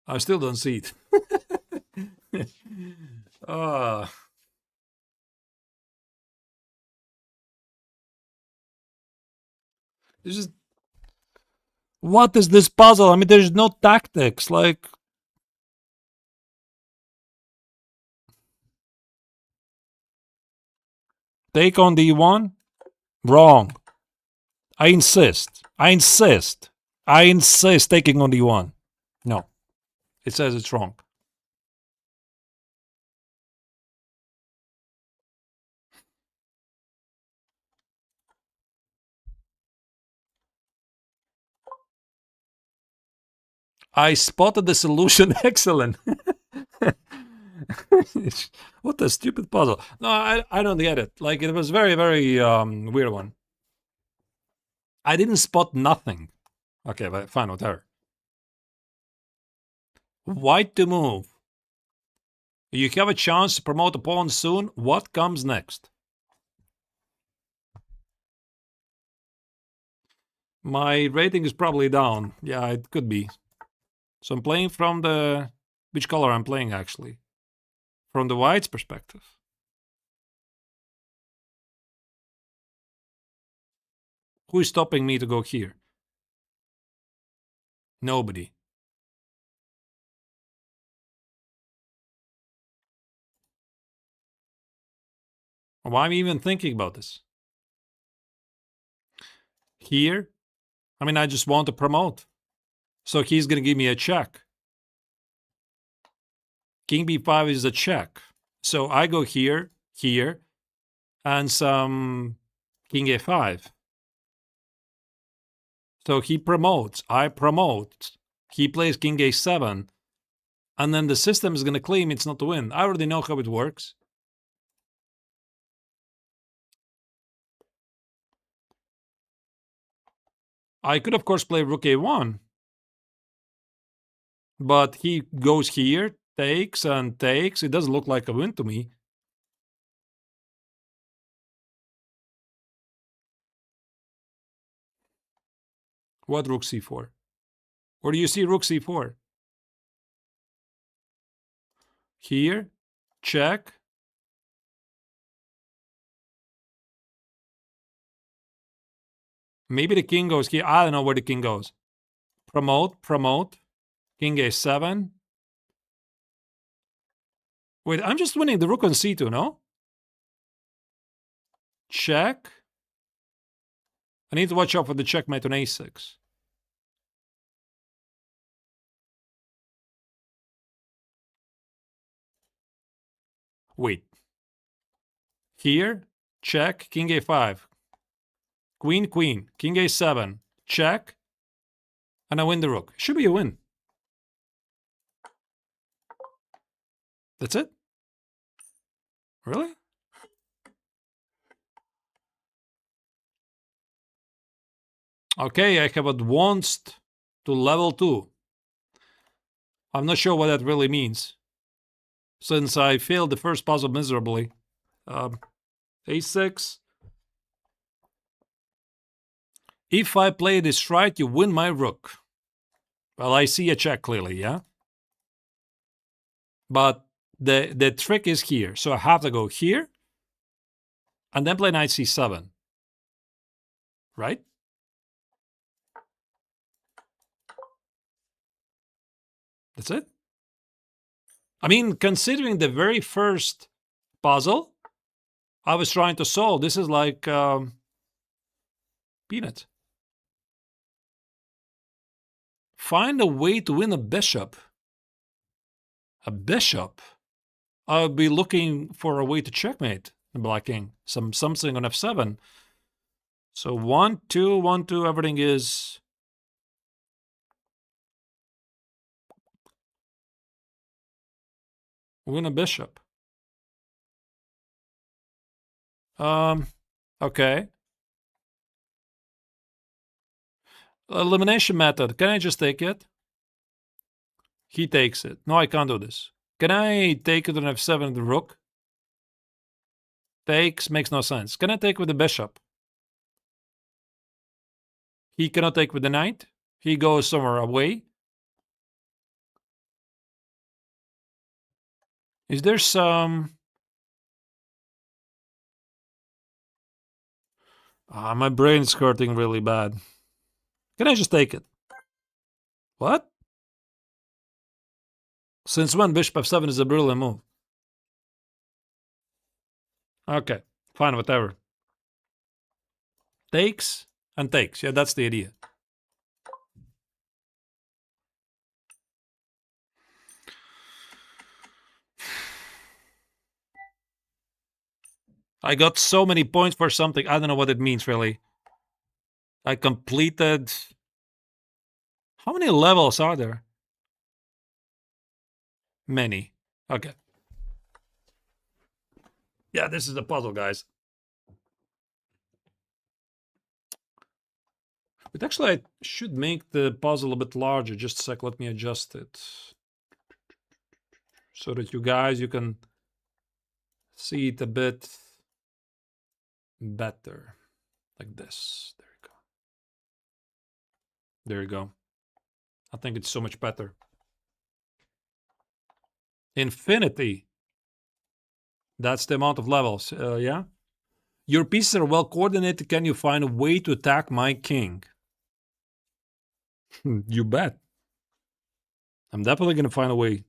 I still don't see it. This is... What is this puzzle? I mean, there's no tactics. Like... Take on d1? Wrong. I insist. I insist. I insist taking on d1. No. It says it's wrong. I spotted the solution. Excellent. What a stupid puzzle. No, I don't get it. Like, it was very, very weird one. I didn't spot nothing. Okay, but fine, whatever. White to move. You have a chance to promote a pawn soon. What comes next? My rating is probably down. Yeah, it could be. So I'm playing from the... Which color I'm playing, actually? From the white's perspective. Who is stopping me to go here? Nobody. Why am I even thinking about this? Here? I mean, I just want to promote. So he's going to give me a check. King b5 is a check. So I go here, here, and some king a5. So he promotes, I promote. He plays king a7. And then the system is going to claim it's not to win. I already know how it works. I could, of course, play rook a1. But he goes here, takes and takes. It doesn't look like a win to me. What rook c4? Or do you see rook c4? Here, check. Maybe the king goes here. I don't know where the king goes. Promote, promote. King a7. Wait, I'm just winning the rook on c2, no? Check. I need to watch out for the checkmate on a6. Wait. Here, check, king a5. Queen, queen, king a7. Check. And I win the rook. Should be a win. That's it? Really? Okay, I have advanced to level 2. I'm not sure what that really means, since I failed the first puzzle miserably. A6. If I play this right, you win my rook. Well, I see a check clearly, yeah? But the trick is here. So I have to go here, and then play knight c7. Right? That's it. I mean, considering the very first puzzle I was trying to solve, this is like peanut. Find a way to win a bishop. A bishop? I'll be looking for a way to checkmate the black king. Something on f7. So 1, 2, 1, 2, everything is... Win a bishop. Okay. Elimination method. Can I just take it? He takes it. No, I can't do this. Can I take it on f7 the rook? Takes, makes no sense. Can I take with the bishop? He cannot take with the knight. He goes somewhere away. Is there some... my brain's hurting really bad. Can I just take it? What? Since when bishop f7 is a brilliant move? Okay, fine, whatever. Takes, And takes. Yeah, that's the idea. I got so many points for something. I don't know what it means, really. I completed... How many levels are there? Many. Okay. Yeah, this is the puzzle, guys. But actually, I should make the puzzle a bit larger. Just a sec, let me adjust it. So that you can see it a bit better. Like this. There you go. There you go. I think it's so much better. Infinity. That's the amount of levels, yeah? Your pieces are well coordinated. Can you find a way to attack my king? You bet. I'm definitely going to find a way.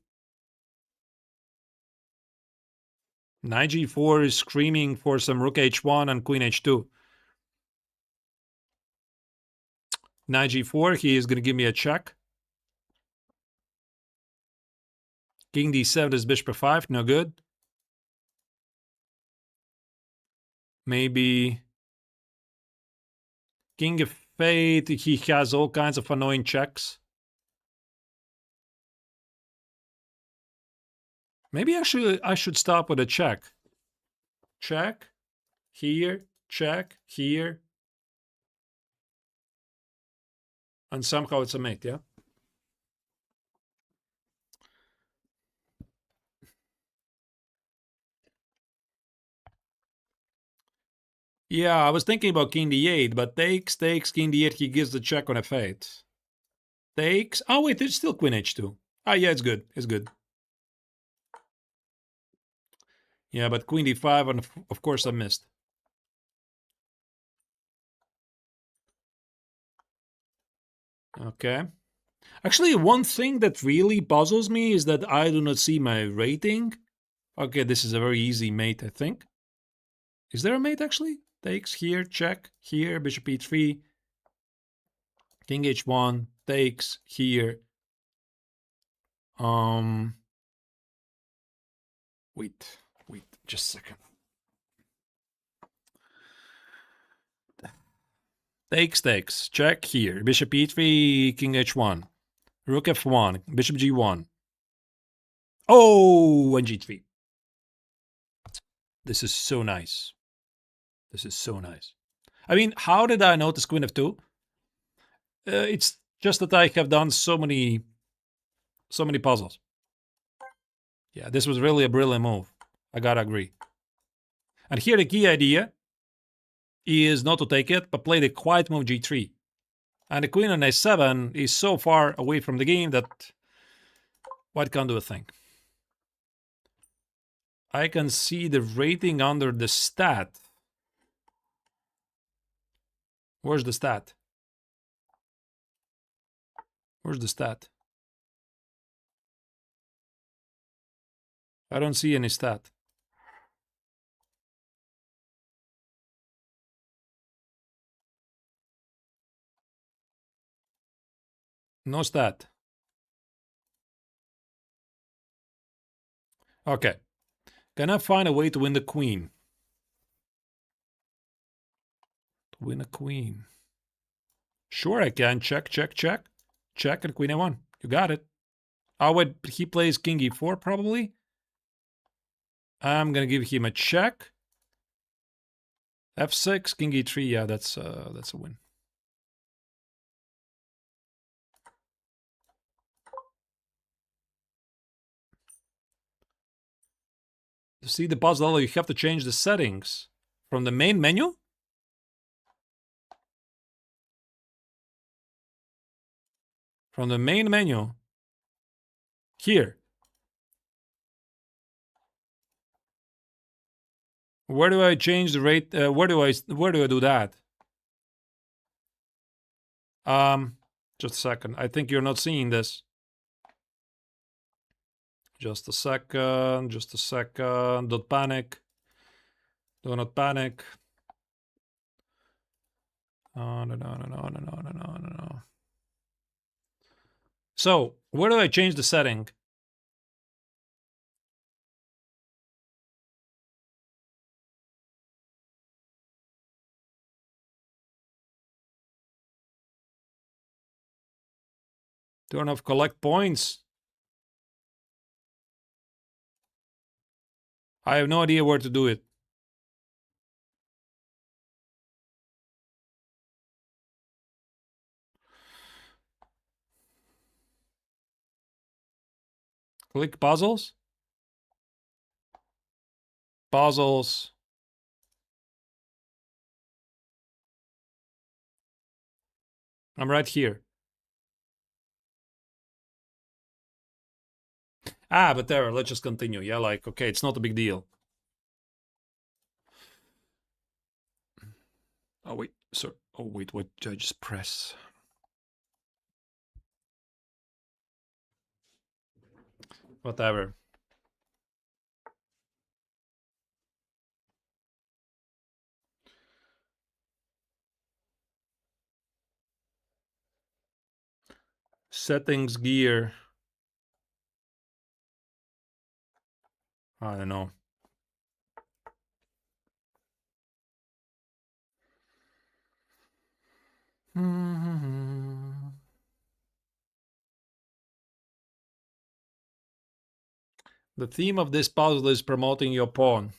Knight g4 is screaming for some rook h1 and queen h2. Knight g4, he is going to give me a check. King d7 is bishop f5, no good. Maybe king f8, he has all kinds of annoying checks. Maybe actually I should stop with a check. Check, here, check, here. And somehow it's a mate, yeah? Yeah, I was thinking about king d8, but takes, king d8, he gives the check on f8. Takes, oh wait, there's still queen h2. Ah, yeah, it's good, it's good. Yeah, but queen d5, and of course I missed. Okay. Actually, one thing that really puzzles me is that I do not see my rating. Okay, this is a very easy mate, I think. Is there a mate, actually? Takes, here, check, here, bishop e3. King h1, takes, here. Wait, just a second. Takes, check here. Bishop e3, king h1. Rook f1, bishop g1. Oh, and g3. This is so nice. This is so nice. I mean, how did I notice queen f2? It's just that I have done so many puzzles. Yeah, this was really a brilliant move. I gotta agree. And here the key idea is not to take it, but play the quiet move g3. And the queen on a7 is so far away from the game that white can't do a thing. I can see the rating under the stat. Where's the stat? Where's the stat? I don't see any stat. No stat. Okay. Can I find a way to win the queen? To win a queen. Sure I can. Check, check, check. Check and queen a1. You got it. Oh, wait, he plays king e4 probably. I'm gonna give him a check. f6, king e3. Yeah, that's a win. To see the puzzle, you have to change the settings from the main menu. From the main menu. Here. Where do I change the rate? Where do I do that? Just a second. I think you're not seeing this. Just a second. Just a second. Don't panic. Do not panic. No. So, where do I change the setting? Turn off collect points. I have no idea where to do it. Click puzzles. Puzzles. I'm right here. Ah, but there, let's just continue. Yeah, like, okay, it's not a big deal. Oh, wait, sir. Oh, wait, what did I just press? Whatever. Settings, gear. I don't know. The theme of this puzzle is promoting your pawn.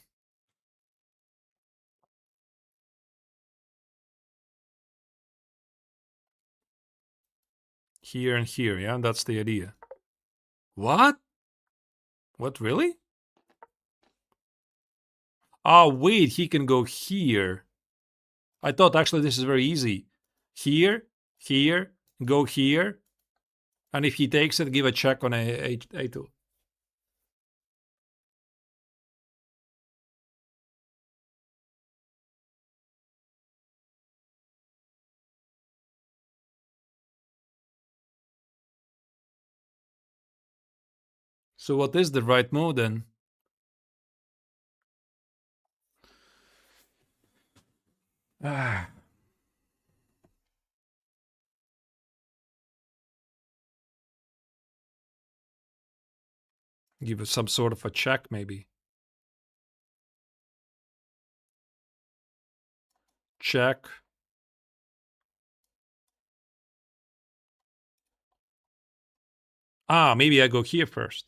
Here and here, yeah? That's the idea. What? What, really? Oh, wait, he can go here. I thought actually this is very easy. Here, here, go here. And if he takes it, give a check on A2. So what is the right move then? Ah. Give it some sort of a check, maybe. Check. Ah, maybe I go here first.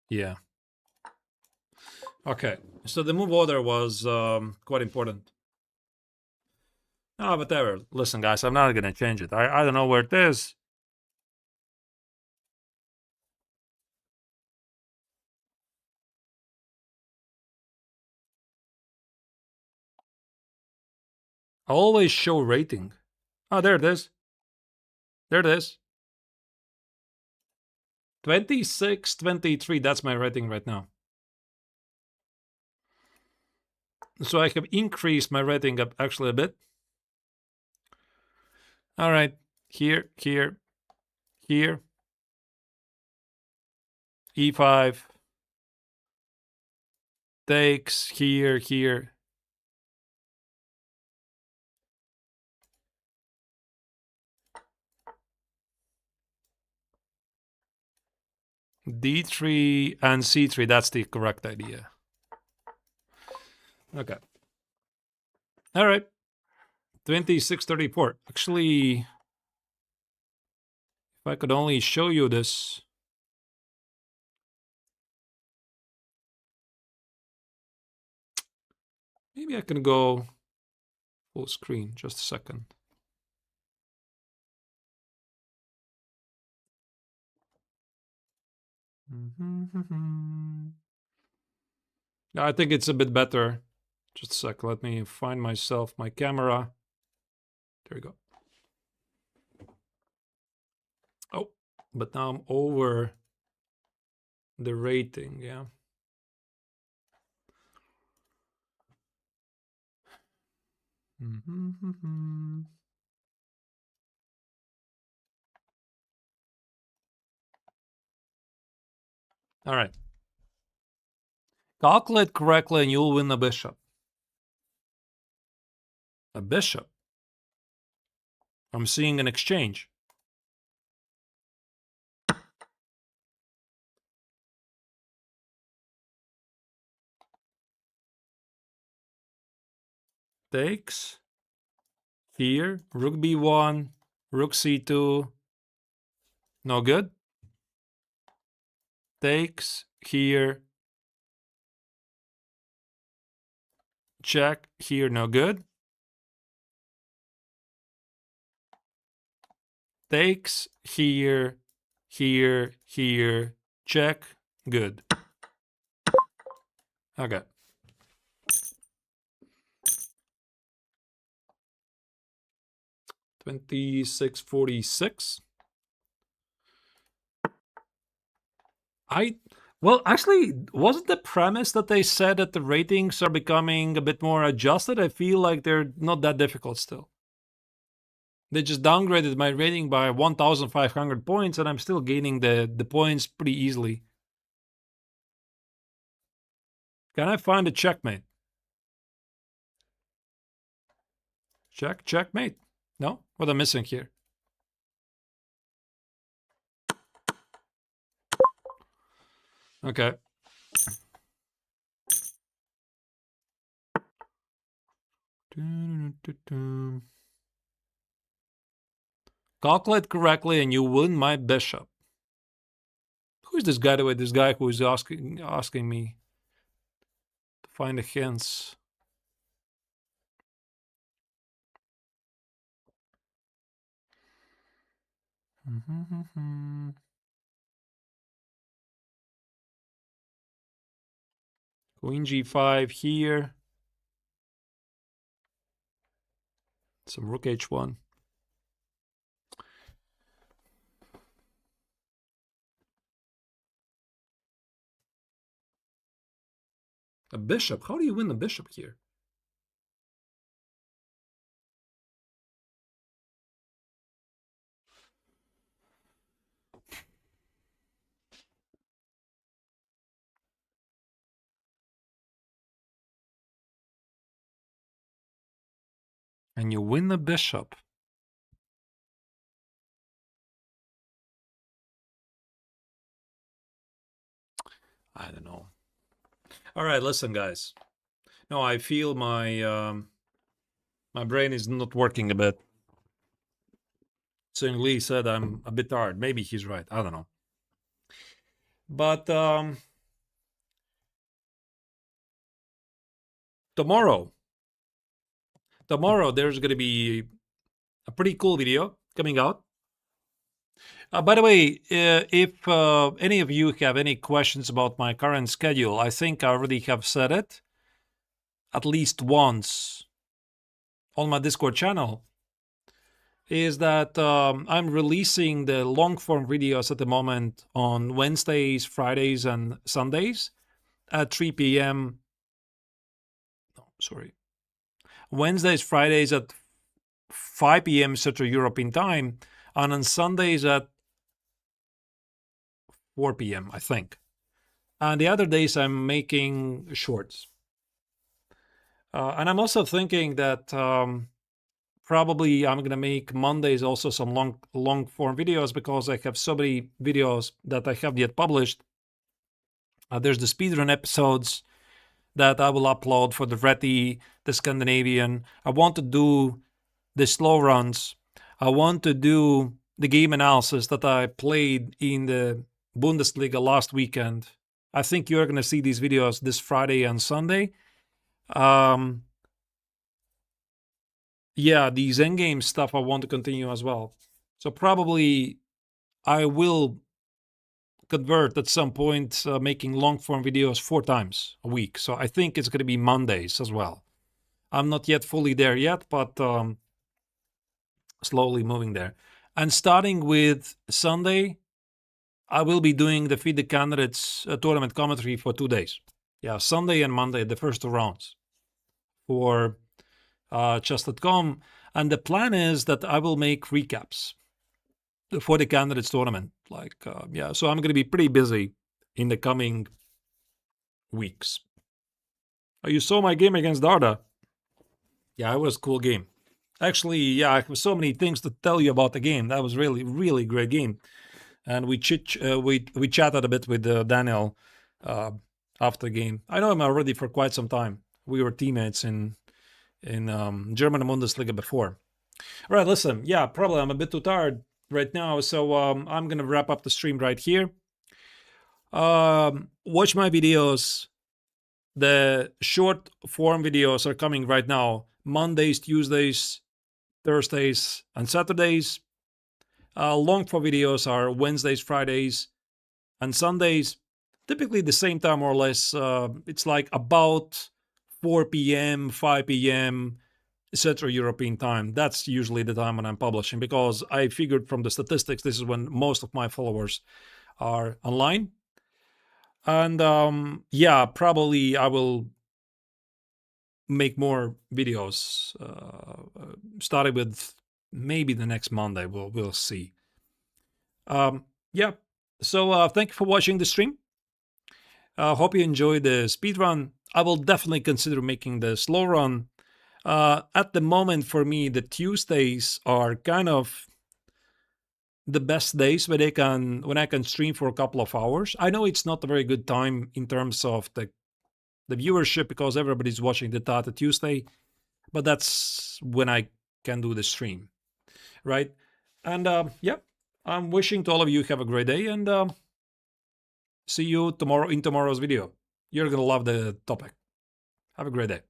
Yeah. Okay, so the move order was quite important. Ah, but whatever. Listen, guys, I'm not gonna change it. I don't know where it is. I always show rating. Oh, there it is. There it is. 26, 23. That's my rating right now. So I have increased my rating up actually a bit. All right. Here, here, here. E5. Takes here, here. D3 and C3. That's the correct idea. Okay. All right. 2634. Actually, if I could only show you this. Maybe I can go full screen. Just a second. I think it's a bit better. Just a sec. Let me find myself my camera. There we go. Oh, but now I'm over the rating, yeah. All right. Calculate correctly and you'll win the bishop. A bishop. I'm seeing an exchange. Takes. Here. Rook b1. Rook c2. No good. Takes. Here. Check. Here. No good. Takes. Here. Here. Here. Check. Good. Okay. 2646. Well, actually, wasn't the premise that they said that the ratings are becoming a bit more adjusted? I feel like they're not that difficult still. They just downgraded my rating by 1,500 points, and I'm still gaining the points pretty easily. Can I find a checkmate? Checkmate. No? What am I missing here? Okay. Calculate correctly and you win my bishop. Who's this guy, the way? This guy who is asking me to find the hints. Queen g5 here. Some rook h1. A bishop? How do you win the bishop here? And you win the bishop. I don't know. All right, listen, guys. No, I feel my my brain is not working a bit. Sung Lee said I'm a bit tired. Maybe he's right. I don't know. But tomorrow there's going to be a pretty cool video coming out. By the way, if any of you have any questions about my current schedule, I think I already have said it at least once on my Discord channel, is that I'm releasing the long form videos at the moment on Wednesdays, Fridays, and Sundays at 3 p.m. No, sorry. Wednesdays, Fridays at 5 p.m. Central European time, and on Sundays at 4 p.m., I think. And the other days I'm making shorts. And I'm also thinking that probably I'm going to make Mondays also some long form videos, because I have so many videos that I haven't yet published. There's the speedrun episodes that I will upload for the Reti, the Scandinavian. I want to do the slow runs. I want to do the game analysis that I played in the Bundesliga last weekend. I think you're going to see these videos this Friday and Sunday. Yeah, the endgame stuff I want to continue as well. So probably I will convert at some point making long form videos 4 times a week. So I think it's going to be Mondays as well. I'm not yet fully there yet, but slowly moving there. And starting with Sunday, I will be doing the Feed the Candidates tournament commentary for 2 days. Yeah, Sunday and Monday, the first 2 rounds for chess.com. And the plan is that I will make recaps for the Candidates tournament. So I'm going to be pretty busy in the coming weeks. You saw my game against Darda. Yeah, it was a cool game. Actually, yeah, I have so many things to tell you about the game. That was really, really great game. And we chatted a bit with Daniel uh, after the game. I know him already for quite some time. We were teammates in German Bundesliga before. All right, listen. Yeah, probably I'm a bit too tired right now, so I'm gonna wrap up the stream right here. Watch my videos. The short form videos are coming right now, Mondays, Tuesdays, Thursdays, and Saturdays. Long form videos are Wednesdays, Fridays, and Sundays. Typically the same time, more or less. It's like about 4 p.m., 5 p.m. Central European time. That's usually the time when I'm publishing, because I figured from the statistics this is when most of my followers are online. And yeah, probably I will make more videos starting with maybe the next Monday. We'll see. Yeah. So thank you for watching the stream. Hope you enjoyed the speed run. I will definitely consider making the slow run. At the moment, for me, the Tuesdays are kind of the best days when I can stream for a couple of hours. I know it's not a very good time in terms of the viewership, because everybody's watching the Tata Tuesday, but that's when I can do the stream, right? And yeah, I'm wishing to all of you have a great day, and see you tomorrow in tomorrow's video. You're gonna love the topic. Have a great day.